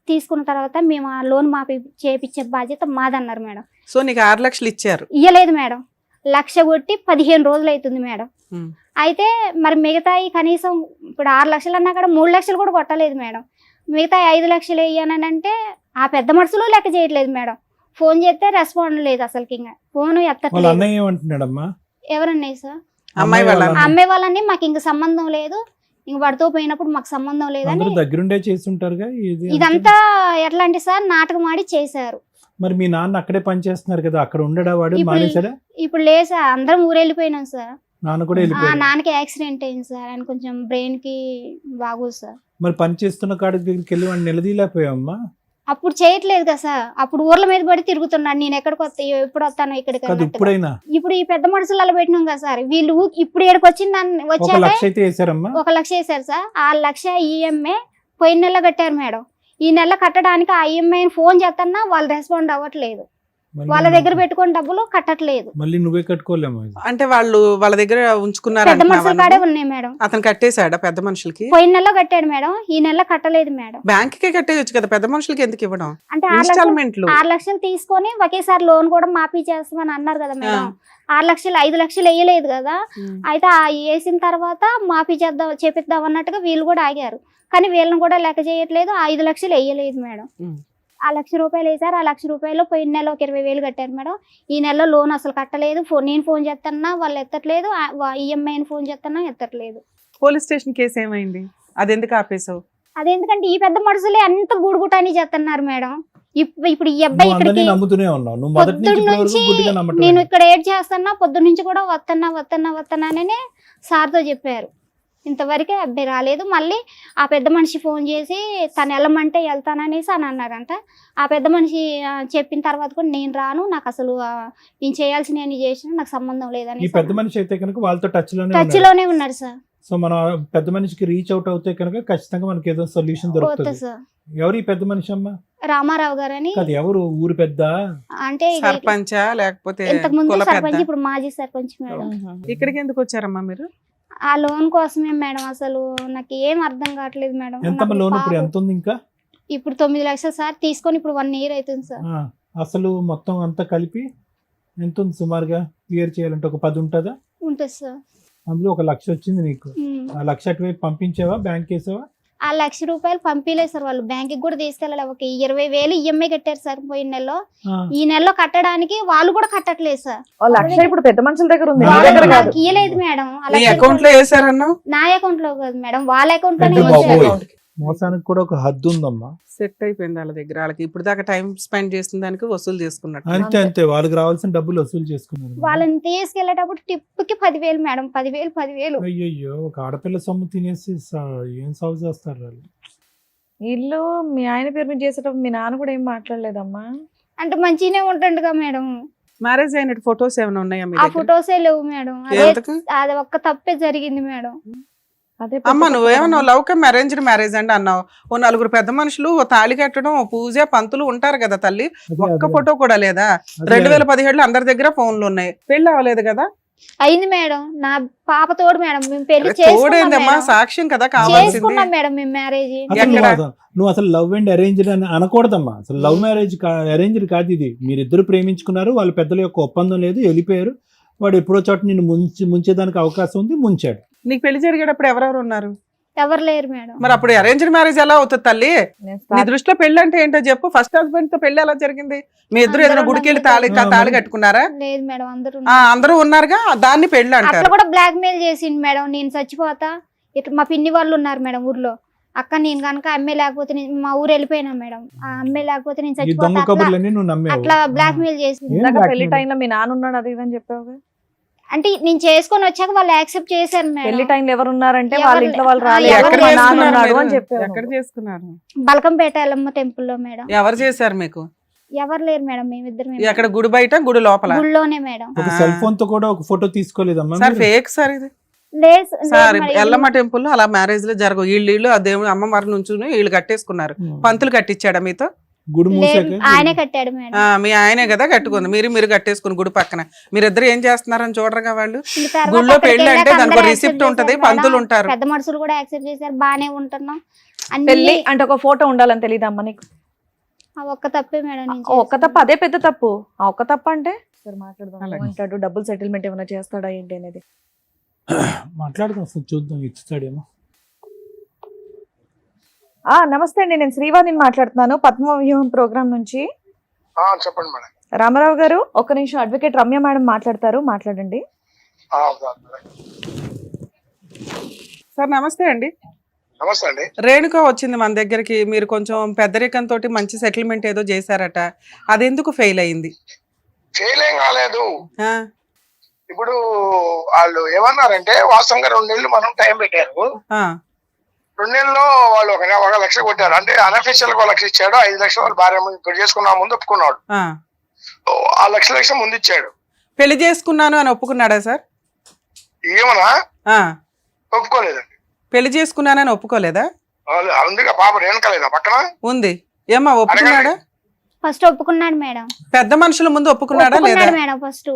తీసుకున్న తర్వాత మేము ఆ లోన్ మాపి చేపించే బాధ్యత మాదన్నారు మేడం. సో నీకు 6 లక్షలు ఇచ్చారు? ఇయ్యలేదు మేడం, 1,00,000 కొట్టి 15 రోజులు అవుతుంది మేడం. ఉమ్. అయితే మరి మిగతాయి కనీసం ఇప్పుడు 6 లక్షలు అన్నా కూడా 3 లక్షలు కూడా కొట్టలేదు మేడం. మిగతా 5 లక్షలు వేయనంటే ఆ పెద్ద మనుషులు లెక్క చేయట్లేదు మేడం. ఫోన్ చేస్తే రెస్పాండ్ లేదు, అసలుకి ఇంకా ఫోన్ వాళ్ళ ఎత్తట్లేదు. అన్నయ్య ఏమంటున్నాడమ్మా? ఎవరన్నాయి సార్? అమ్మాయి వాళ్ళ ఆ అమ్మాయి వాళ్ళని మాకు ఇంక సంబంధం లేదు, ఇంక వాడితో పోయినప్పుడు మాకు సంబంధం లేదని. అందరూ దగ్గరుండే చేసి ఉంటారుగా ఇది అంతా. ఇదంతా ఎట్లా అంటే సార్, నాటకం ఆడి చేశారు. మరి మీ నాన్న అక్కడే పని చేస్తున్నారు కదా, అక్కడ ఉండడా వాడు? ఇప్పుడు- మానేశాడా? ఇప్పుడు లేదు సార్, అందరం ఊరెళ్ళిపోయినాం సార్. నాన్న కూడా ఆ వెళ్ళిపోయాడు. నాన్నకి యాక్సిడెంట్ అయింది సార్, ఆయన కొంచెం బ్రెయిన్ కి బాగోదు సార్. మరి పని చేస్తున్న కాడి దగ్గరికి వెళ్ళి వాడిని నిలదీలేకపోయామ్మా? అప్పుడు చేయట్లేదు కదా సార్, అప్పుడు ఊర్ల మీద పడి తిరుగుతున్నాడు, నేను ఎక్కడికి వస్తా ఎప్పుడు వస్తాను ఇక్కడికి కాదు అన్నట్టుగా. ఇప్పుడైనా ఇప్పుడు ఈ పెద్ద మనుషులు అలా పెట్టినాం కదా సార్, వీళ్ళు ఇప్పుడు ఇక్కడికి వచ్చిందని 1 వచ్చాక లక్ష అయితే వేసారమ్మా? 1 లక్ష వేశారు సార్. 6 లక్ష ఈఎంఐ పోయిన నెల కట్టారు మేడం. ఈ నెల కట్టడానికి ఆ ఈఎంఐ ఫోన్ చేస్తున్నా వాళ్ళు రెస్పాండ్ అవ్వట్లేదు, వాళ్ళ దగ్గర పెట్టుకుని డబ్బులు కట్టట్లేదు. మళ్ళీ నువ్వే కట్టుకోలేము. అంటే వాళ్ళు వాళ్ళ దగ్గర ఉంచుకున్నారు పెద్ద మనుషుల అంటున్నావా కాడే నువ్వు? ఉన్నాయి మేడం. అతను కట్టేశాడా పెద్ద మనుషులకి? పోయిన నెల కట్టాడు మేడం, ఈ నెల కట్టలేదు మేడం. బ్యాంక్ కే కట్టేయచ్చు కదా, పెద్ద మనుషులకి ఎందుకు ఇవ్వడం? అంటే 6 లక్షలు ఇన్స్టాల్మెంట్లు 6 లక్షలు తీసుకొని ఒకేసారి లోన్ కూడా మాఫీ చేస్తామని అన్నారు కదా మేడం. 6 లక్షలు 5 లక్షలు వేయలేదు కదా. అయితే ఆ వేసిన తర్వాత మాఫీ చేపిద్దాం అన్నట్టుగా వీళ్ళు కూడా ఆగారు, కానీ వీళ్ళని కూడా లెక్క చేయట్లేదు. 5 లక్షలు వేయలేదు మేడం. ఆ 1,00,000 రూపాయలు వేసారు. ఆ 1,00,000 రూపాయలు పోయిన నెల ఒక 20,000 కట్టారు మేడం. ఈ నెలలో లోన్ అసలు కట్టలేదు. నేను ఫోన్ చేస్తున్నా వాళ్ళు ఎత్తట్లేదు, ఈఎంఐని ఫోన్ చేస్తున్నా ఎత్తట్లేదు. పోలీస్ స్టేషన్ కేసు ఏమైంది? అది ఎందుకు ఆపేసావు? అదేందుకంటే ఈ పెద్ద మనుషులే అంత గూడుగుటాని చేస్తున్నారు మేడం. ఇప్పుడు ఈ అబ్బాయి నువ్వు అందరినీ ఇక్కడికి నమ్ముతూనే ఉన్నావు. నువ్వు మొదటి నుంచి పొద్దున్న ఇప్పటి వరకు నుంచి గుడ్డిగా నమ్మటం నేను లేదు. ఇక్కడ ఏడ్ చేస్తున్నా, పొద్దున్న నుంచి కూడా వస్తున్నాననే సార్తో చెప్పారు. ఇంతవరకే అబ్బాయి రాలేదు. మళ్ళీ ఆ పెద్ద మనిషి ఫోన్ చేసి తను వెళ్ళమంటే వెళ్తాననేసి అని అన్నారంట. ఆ పెద్ద మనిషి చెప్పిన తర్వాత కూడా నేను రాను, నాకు అసలు నేను చేయాల్సిన చేసిన నాకు సంబంధం ఈ లేదని పెద్ద మనిషి అయితే కనుక వాళ్ళతో టచ్ టచ్ లోనే లోనే ఉన్నారు సార్. సో మనం పెద్ద మనిషికి రీచ్ అవుట్ అవుతే కనుక ఖచ్చితంగా మనకి ఏదో సొల్యూషన్ పోతా దొరుకుతుంది. సార్. ఎవరు ఈ పెద్ద మనిషి అమ్మా? రామారావు గారు అని, అది ఎవరు? ఊరు పెద్ద? అంటే సర్పంచా లేకపోతే ఇంతకు ముందు కుల సర్పంచ్, పెద్ద? ఇప్పుడు మాజీ సర్పంచ్ మేడం. ఇక్కడికి ఎందుకు వచ్చారమ్మా మీరు? ఆ లోన్ కోసమే మేడం. అసలు నాకు ఏం అర్థం కావట్లేదు మేడం. ఎంతమ్మా లోన్ ఇప్పుడు? ఎంత ఉంది ఇంకా? ఇప్పుడు 9 లక్షలు సార్ తీసుకొని ఇప్పుడు 1 year అవుతుంది సార్. అసలు మొత్తం అంతా కలిపి ఎంత ఉంది సుమారుగా? క్లియర్ చేయాలంటే ఒక 10 ఉంటుందా? ఉంటుంది సార్. అందులో 1 లక్ష వచ్చింది నీకు. ఆ 1 లక్ష అటువైపు పంపించావా? బ్యాంక్ వేసావా? ఆ 1,00,000 రూపాయలు పంపిలేదు సార్, వాళ్ళు బ్యాంక్ కూడా తీసుకెళ్ళాలి. ఒక 20,000 ఈఎంఐ కట్టారు సార్ పోయిన నెలలో. ఈ నెలలో కట్టడానికి వాళ్ళు కూడా కట్టట్లేదు సార్. 1,00,000 ఇప్పుడు పెద్ద మనుషుల దగ్గర ఉంది, వాళ్ళు మీ దగ్గర కాదు. నాకు ఇయ్యలేదు మేడం. ఆ నీ 1,00,000 అకౌంట్ లో వేసారన్నావు? నా అకౌంట్ లో కాదు మేడం, వాళ్ళ అకౌంట్ లోనే పెద్ద వేశారు. బాబోయ్. మోసానికి కూడా ఒక హద్దు ఉందమ్మా. సెట్ అయిపోయింది వాళ్ళ దగ్గర. వాళ్ళకి ఇప్పుడు దాకా టైం స్పెండ్ చేసిన దానికి వసూలు చేసుకున్నట్టు. అంతే అంతే, వాళ్ళకి రావాల్సిన డబ్బులు వసూలు చేసుకున్నారు. వాళ్ళని తీసుకెళ్లేటప్పుడు టిప్కి 10,000 మేడం, 10,000. అయ్యయ్యో, ఒక ఆడపిల్ల సొమ్ము తినేసి ఏం సాగు చేస్తారు వాళ్ళు. ఇల్లు మీ ఆయన పేరు మీద చేసేటప్పుడు మీ నాన్న కూడా ఏం మాట్లాడలేదమ్మా? అంటే మంచిగానే ఉంటుండగా మేడం. మ్యారేజ్ అయినట్టు ఫొటోస్ ఏమైనా ఉన్నాయా మీ ఆ దగ్గర? ఫొటోసే లేవు మేడం. ఎందుకు? అది ఒక్క తప్పే జరిగింది మేడం. అదే అమ్మ నువ్వేమన్నా లవ్ కమ్ అరేంజ్డ్ మ్యారేజ్ అండి అన్నావు. ఓ నలుగురు పెద్ద మనుషులు, ఓ తాళి కట్టడం, ఓ పూజ, పంతులు ఉంటారు కదా తల్లి. ఒక్క ఫోటో కూడా లేదా? 2017లో అందరి దగ్గర ఫోన్లు ఉన్నాయి. పెళ్లి అవ్వలేదు కదా? అయింది మేడం. నా పాప తోడు మేడం. మేము పెళ్లి తోడేందమ్మా, సాక్ష్యం కదా కావాల్సింది. చేసుకున్నాం మేడం మేము మ్యారేజ్. నువ్వు అసలు లవ్ అండ్ అరేంజ్డ్ అని అనకూడదమ్మా. అసలు లవ్ మ్యారేజ్ అరేంజ్డ్ కాదు ఇది. మీరిద్దరు ప్రేమించుకున్నారు, వాళ్ళ పెద్దల యొక్క ఒప్పందం లేదు, వెళ్ళిపోయారు. వాడు ఎప్పుడో చోట నిన్ను ముంచేదానికి అవకాశం ఉంది, ముంచాడు. నీకు పెళ్లి జరిగేటప్పుడు ఎవరెవరు ఉన్నారు? ఎవరు లేరు మేడం. మరి అప్పుడు అరేంజ్డ్ మ్యారేజ్ ఎలా అవుతుంది తల్లి? నీ దృష్టిలో పెళ్లి అంటే ఏంటో చెప్పు. ఫస్ట్ హస్బెండ్ తో పెళ్లి ఎలా జరిగింది? మీ ఇద్దరు ఏదైనా గుడికి వెళ్ళి తాళి కట్టుకున్నారా? లేదు మేడం, అందరూ ఉన్నారుగా, దాన్ని పెళ్లి అట్లా అంటారు. కూడా బ్లాక్ మెయిల్ చేసింది మేడం. నేను చచ్చిపోతా, ఇట్లా మా పిన్ని వాళ్ళు ఉన్నారు మేడం ఊర్లో. అక్క నేను కనుక అమ్మే లేకపోతే మా ఊరు వెళ్ళిపోయినా మేడం. ఆ అమ్మే లేకపోతే నేను ఈ దొంగ చచ్చిపోతా, కబుర్లన్నీ నువ్వు నమ్మేవు. అట్లా బ్లాక్ మెయిల్ చేసింది. ఇందాక పెళ్లి టైంలో మీ నాన్న ఉన్నాడు అది ఇదని చెప్పావు. అంటే నేను చేసుకొని వచ్చాక వాళ్ళు యాక్సెప్ట్ చేశారు పెళ్లి మేడం. టైంలో ఎవరు ఉన్నారంటే ఎవరు వాళ్ళ ఇంట్లో వాళ్ళు ఆ, రాలేదు, ఎవరు మా నాన్న చేసుకున్నారు ఉన్నాడు మీరు? అని చెప్పావు. ఎక్కడ చేసుకున్నారు? బలకంపేట ఎల్లమ్మ టెంపుల్ లో మేడం. ఎవరు చేశారు మీకు? ఎవరు లేరు మేడం, మేమిద్దరం ఎక్కడ? గుడి బయట, గుడి లోపల? గుళ్ళోనే మేడం. ఒక సెల్ ఫోన్ తో కూడా ఒక ఫోటో తీసుకోలేదమ్మా సార్ మీరు? ఫేక్ సార్ ఇది. లేదు సార్ మరి ఎల్లమ్మ టెంపుల్ అలా మ్యారేజ్ లో జరగవు. వీళ్ళు ఆ దేవుడు అమ్మవారి నుంచి వీళ్ళు కట్టేసుకున్నారు. పంతులు కట్టించాడా మీతో? గుడి మూసాక ఆయనే కట్టాడు మేడం. మీ ఆయనే కదా కట్టుకుంది. మీరు కట్టేసుకుని గుడి పక్కన. మీరిద్దరు ఏం చేస్తున్నారని చూడరుగా వాళ్ళు. ఇంక తర్వాత గుళ్ళో అక్కడికి పెళ్లి అంటే వెళ్ళాక దానికి అందరూ రిసిప్ట్ accept ఉంటది, చేశారు పంతులు మేడం. ఉంటారు. పెద్ద మనుషులు కూడా యాక్సెప్ట్ చేశారు, బానే ఉంటున్నాం. పెళ్లి అన్ని అంటే ఒక ఫోటో ఉండాలని తెలియదమ్మా నీకు? ఆ ఒక్క తప్పే మేడం. నేను ఆ ఒక్క తప్పు, అదే పెద్ద తప్పు. ఆ ఒక్క తప్పు అంటే సరే మాట్లాడదాం. అలాగే. అంటాడు డబ్బుల్ సెటిల్మెంట్ ఏమైనా చేస్తాడా ఏంటి అనేది. మాట్లాడదాం, అసలు చూద్దాం ఇచ్చాడేమో. నమస్తే అండి, నేను శ్రీవాణిని మాట్లాడుతున్నాను పద్మవ్యూహం ప్రోగ్రామ్ నుంచి. చెప్పండి మేడం. రామారావు గారు ఒక్క నిమిషం, అడ్వకేట్ రమ్య మేడం మాట్లాడతారు, మాట్లాడండి. సార్ నమస్తే అండి. నమస్తే అండి. రేణుక వచ్చింది మన దగ్గరికి. మీరు కొంచెం పెద్దరికంతో మంచి సెటిల్మెంట్ ఏదో చేశారట, అది ఎందుకు ఫెయిల్ అయింది? ఫెయిల్ ఏం కాలేదు. ఆ, ఇప్పుడు వాళ్ళు ఏమన్నారంటే వాస్తవంగా 2 నెలలు మనం టైం పెట్టారు. ఆ, 2 నెలల్లో వాళ్ళు 1 లక్ష కొట్టారు. అంటే అన్అఫీషియల్ 1 లక్ష ఇచ్చాడు. 5 లక్షలు వాళ్ళ భార్య ఇప్పుడు చేసుకున్నా ముందు ఒప్పుకున్నాడు. ఆ. ఆ లక్ష ముందు ఇచ్చాడు. పెళ్లి చేసుకున్నాను అని ఒప్పుకున్నాడా సార్? ఏమన్నా ఆ, ఒప్పుకోలేదండి. పెళ్లి చేసుకున్నానని ఒప్పుకోలేదా? అందుకే పాప రేణుకలేదా పక్కన ఉంది. ఏమ్మా ఒప్పుకున్నాడా? ఫస్ట్ ఒప్పుకున్నాడు మేడం. పెద్ద మనుషుల ముందు ఒప్పుకున్నాడా లేదా? ఒప్పుకున్నాడు మేడం. ఫస్ట్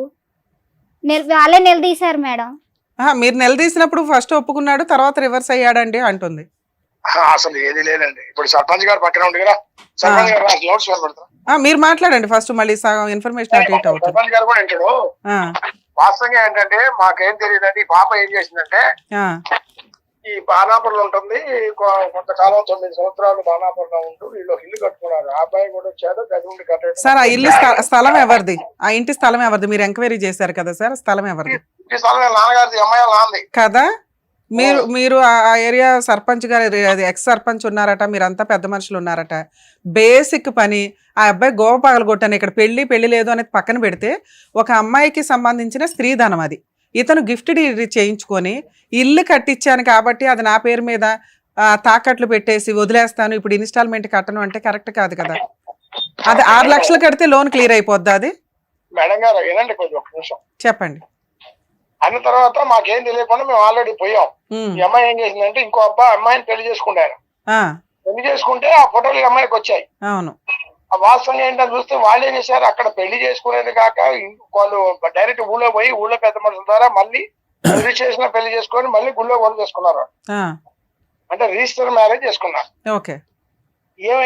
వాళ్ళే నిలదీశారు మేడం. మీరు నిలదీసినప్పుడు ఫస్ట్ ఒప్పుకున్నాడు, తర్వాత రివర్స్ అయ్యాడండి అంటుంది. అసలు ఏది లేదండి. ఇప్పుడు సర్పంచ్ గారు పక్కన ఉంది కదా, సర్పంచ్ గారు నోట్స్ పెడతారు. మీరు మాట్లాడండి ఫస్ట్, మళ్ళీ సగం ఇన్ఫర్మేషన్ అటు ఇటు అవుతుంది. సర్పంచ్ గారు కూడా వింటాడు. ఆ, వాస్తవంగా ఏంటంటే మాకేం తెలియదండి. ఈ పాప ఏం చేసిందంటే ఆ, ఈ బాణాపురంలో ఉంటుంది. కొంతకాలం 9 సంవత్సరాలు బాణాపురంలో ఉంటూ వీళ్ళు ఇల్లు కట్టుకున్నారు. ఆ అబ్బాయి కూడా వచ్చాడు, గది నుండి కట్టడం. సార్ ఆ ఇల్లు స్థలం ఎవరిది? ఆ ఇంటి స్థలం ఎవరిది? మీరు ఎంక్వైరీ చేశారు కదా సార్, స్థలం ఎవరిది? ఈ స్థలం నాన్నగారిది, అమ్మాయి నాంది కదా. మీరు ఆ ఏరియా సర్పంచ్ గారు, ఎక్స్ సర్పంచ్ ఉన్నారట, మీరంతా పెద్ద మనుషులు ఉన్నారట. బేసిక్ పని ఆ అబ్బాయి గోవ పగలగొట్టాను. ఇక్కడ పెళ్లి లేదు అనేది పక్కన పెడితే, ఒక అమ్మాయికి సంబంధించిన స్త్రీధనం అది. ఇతను గిఫ్ట్ చేయించుకొని ఇల్లు కట్టించాను కాబట్టి అది నా పేరు మీద తాకట్లు పెట్టేసి వదిలేస్తాను, ఇప్పుడు ఇన్స్టాల్మెంట్ కట్టను అంటే కరెక్ట్ కాదు కదా. అది 6 లక్షలు కడితే లోన్ క్లియర్ అయిపోద్ది. అది మేడం గారు వినండి కొంచెం ఒక నిమిషం చెప్పండి. అన్న తర్వాత మాకేం తెలియకుండా మేము ఆల్రెడీ పోయాం. ఈ అమ్మాయి ఏం చేసిందంటే ఇంకో అమ్మాయిని పెళ్లి చేసుకుంటారు. పెళ్లి చేసుకుంటే ఆ ఫోటోలు ఈ అమ్మాయికి వచ్చాయి. అవును. ఆ వాస్తవంగా ఏంటని చూస్తే వాళ్ళు ఏం చేశారు, అక్కడ పెళ్లి చేసుకునేది కాక వాళ్ళు డైరెక్ట్ ఊళ్ళో పోయి ఊళ్ళో పెద్ద మనుషుల ద్వారా మళ్ళీ రిజిస్ట్రేషన్ పెళ్లి చేసుకొని మళ్ళీ గుళ్ళో కూడా చేసుకున్నారు. అంటే రిజిస్టర్ మ్యారేజ్ చేసుకున్నారు. ఓకే.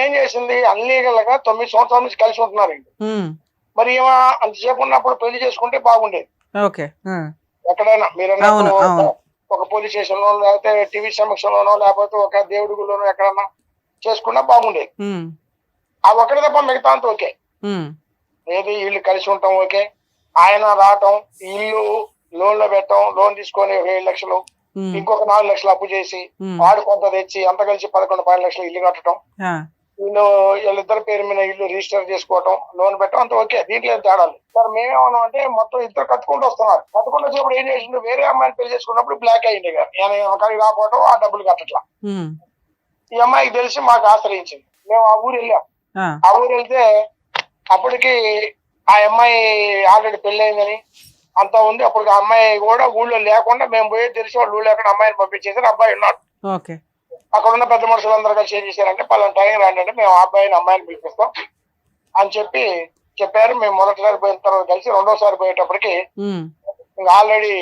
ఏం చేసింది, అన్లీగల్ గా 9 సంవత్సరాల నుంచి కలిసి ఉంటున్నారు. మరి ఏమో అంతసేపు ఉన్నప్పుడు పెళ్లి చేసుకుంటే బాగుండేది. ఓకే. ఎక్కడైనా మీరు ఒక పోలీస్ స్టేషన్ లో, లేకపోతే టీవీ సమక్షంలోనో, లేకపోతే ఒక దేవుడి గుళ్ళోనో ఎక్కడన్నా చేసుకున్నా బాగుండేది. ఆ ఒకటి తప్ప మిగతా అంతా ఓకే. ఏది ఇల్లు కలిసి ఉంటాం ఓకే. ఆయన రావటం, ఇల్లు లోన్ లో పెట్టడం, లోన్ తీసుకొని 7 లక్షలు ఇంకొక 4 లక్షలు అప్పు చేసి వాడు కొంత తెచ్చి అంత కలిసి 11-12 లక్షలు ఇల్లు కట్టడం, వీళ్ళిద్దరి పేరు మీద ఇల్లు రిజిస్టర్ చేసుకోవటం, లోన్ పెట్టడం, అంత ఓకే. దీంట్లో ఏం తేడాలి సార్. మేమేమన్నా అంటే మొత్తం ఇద్దరు కట్టుకుంటూ వస్తున్నారు. కట్టుకుంటూ వచ్చేప్పుడు ఏం చేసిండు, వేరే అమ్మాయిని పెళ్లి చేసుకున్నప్పుడు బ్లాక్ అయ్యింది కానీ రాకపోవటం, ఆ డబ్బులు కట్టట్లా. ఈ అమ్మాయికి తెలిసి మాకు ఆశ్రయించింది. మేము ఆ ఊరు వెళ్ళాం. ఆ ఊరు వెళ్తే అప్పటికి ఆ అమ్మాయి ఆల్రెడీ పెళ్లి అయిందని అంతా ఉంది. అప్పుడు ఆ అమ్మాయి కూడా ఊళ్ళో లేకుండా మేము పోయి తెలిసి వాళ్ళు ఊళ్ళో ఎక్కడ అమ్మాయిని పంపించేసారు. అబ్బాయి ఉన్నాడు. అక్కడ ఉన్న పెద్ద మనుషులందరూ కలిసి ఏం చేశారంటే పలానా టైం రాండి అంటే మేము అమ్మాయిని పిలిపిస్తాం అని చెప్పారు. మేము మొదటిసారి పోయిన తర్వాత కలిసి రెండోసారి పోయేటప్పటికి ఇంకా ఆల్రెడీ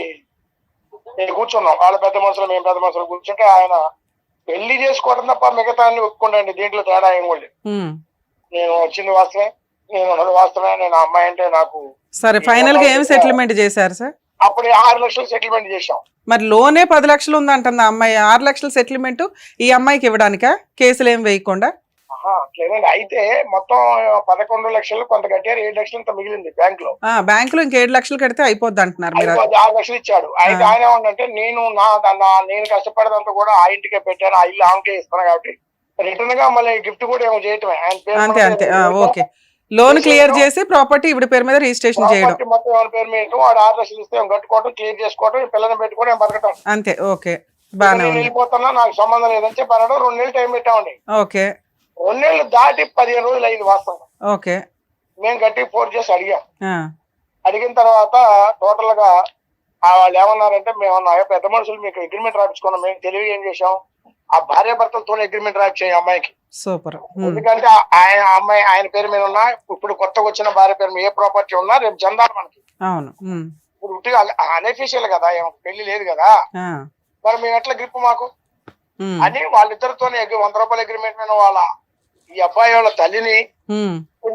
కూర్చున్నాం. వాళ్ళ పెద్ద మనుషులు మేము పెద్ద మనుషులు కూర్చుంటే ఆయన పెళ్లి చేసుకోవడం తప్ప మిగతా అన్ని ఒప్పుకుంటాండి. దీంట్లో తేడా ఏం కూడా నేను వచ్చింది వాస్తవే, నేను ఉన్నది వాస్తవే, నేను అమ్మాయి అంటే నాకు. సరే, ఫైనల్ గా ఏం సెటిల్మెంట్ చేశారు సార్? అప్పుడు 6 లక్షలు సెటిల్మెంట్ చేశాం. మరి లోనే 10 లక్షలు ఉందంటుంది ఆ అమ్మాయి. 6 లక్షలు సెటిల్మెంట్ ఈ అమ్మాయికి ఇవ్వడానికా? కేసులు ఏం వేయకుండా? లేదండి, అయితే మొత్తం 11 లక్షలు కొంత కట్టారు. 7 లక్షలు ఇంత మిగిలింది బ్యాంక్ లో. బ్యాంక్ లో ఇంక 7 లక్షలు కడితే అయిపోద్ది అంటున్నారు మీరు. 6 లక్షలు ఇచ్చాడు. అయితే ఆయన ఏమంటే నేను కష్టపడేదంతా కూడా ఆ ఇంటికే పెట్టాను, ఆ ఇల్లు ఆమెకే ఇస్తాను కాబట్టి రిటర్న్ గా మళ్ళీ గిఫ్ట్ కూడా ఏమో చేయటమే. అంతే అంతే, ఓకే. లోన్ క్లియర్ చేసి ప్రాపర్టీ ఇవిడ పేరు మీద రిజిస్ట్రేషన్ చేయడం, మొత్తం ఎవరి పేరు మీద వాడు 6 లక్షలు ఇస్తే కట్టుకోవడం, క్లియర్ చేసుకోవడం, పిల్లల్ని పెట్టుకోవడం, బతకటం అంతే. ఓకే, బాగా వెళ్ళిపోతున్నా, నాకు సంబంధం లేదని చెప్పి అనడం. 2 నెలలు టైం పెట్టామండి. ఓకే. 2 నెలలు దాటి 15 రోజులు అయింది వాస్తవం. ఓకే. మేము గట్టిగా ఫోర్స్ చేసి అడిగాం. అడిగిన తర్వాత టోటల్ గా వాళ్ళు ఏమన్నారంటే, మేము పెద్ద మనుషులు మీకు అగ్రిమెంట్ రాపించుకున్నాం. మేము తెలివి ఏం చేసాం, ఆ భార్య భర్తలతో అగ్రిమెంట్ రాయించాయి అమ్మాయికి. సూపర్. ఎందుకంటే ఆయన పేరు మీద ఉన్నా, ఇప్పుడు కొత్తగా వచ్చిన భార్య పేరు మీద ఏ ప్రాపర్టీ ఉన్నా రేపు జందాలు మనకి. అవును. ఇప్పుడు ఉట్టిగా అనఫీషియల్ కదా, పెళ్లి లేదు కదా, మరి మేము ఎట్లా గ్రిప్ మాకు అని వాళ్ళిద్దరితో 100 రూపాయల అగ్రిమెంట్ మీద వాళ్ళ ఈ అబ్బాయి వాళ్ళ తల్లిని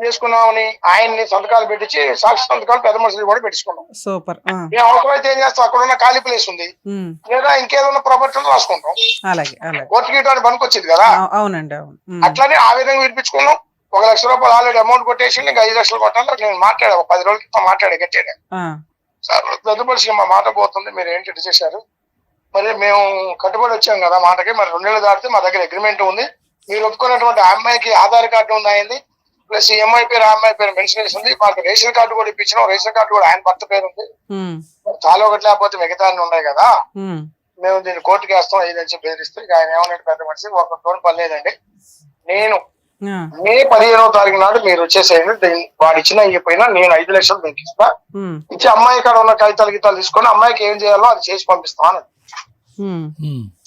చేసుకున్నామని ఆయన్ని సంతకాలు పెట్టించి సాక్షి సంతకాలు పెద్ద మనుషులు కూడా పెట్టించుకున్నాం. సూపర్. మేము అవసరమైతే ఏం చేస్తాం, అక్కడ ఉన్న ఖాళీ ప్లేస్ ఉంది లేదా ఇంకేదన్నా ప్రాపర్టీలు రాసుకుంటాం. కోర్టు గీయడానికి పనికి వచ్చింది కదా. అవునండి, అవును. అట్లానే ఆ విధంగా వినిపించుకున్నాం. 1 లక్ష రూపాయలు ఆల్రెడీ అమౌంట్ కొట్టేసి ఇంకా 5 లక్షలు కొట్టాలి. నేను మాట్లాడా, 10 రోజుల క్రితం మాట్లాడే గట్టాడు. సార్ పెద్ద మనిషికి మా మాట పోతుంది, మీరు ఏంటి చేశారు, మరి మేము కట్టుబడి వచ్చాం కదా మాటకి, మరి 2 నెలలు దాటితే మా దగ్గర అగ్రిమెంట్ ఉంది, మీరు ఒప్పుకున్నటువంటి ఆ అమ్మాయికి ఆధార్ కార్డు ఉంది అయింది, ప్లస్ ఈ అమ్మాయి పేరు ఆ అమ్మాయి పేరు మెన్షన్ చేసి ఉంది, మాకు రేషన్ కార్డు కూడా ఇప్పించినాం, రేషన్ కార్డు కూడా ఆయన భర్త పేరు ఉంది, చాలా ఒకటి లేకపోతే మిగతా అన్ని ఉన్నాయి కదా, మేము దీన్ని కోర్టుకి వేస్తాం ఇది అని చెప్పి బెదిరిస్తే ఆయన ఏమన్నాడు పెద్ద మనిషి, ఒక టోన్ పర్లేదండి, నేను మే 15వ తారీఖు నాడు మీరు వచ్చేసేయండి, వాడు ఇచ్చినా ఇవ్వకపోయినా నేను 5 లక్షలు మీకు ఇస్తా, ఇచ్చి అమ్మాయి కాడ ఉన్న కాగితాలు గీతాలు తీసుకొని అమ్మాయికి ఏం చేయాలో అది చేసి పంపిస్తాం అన్నది.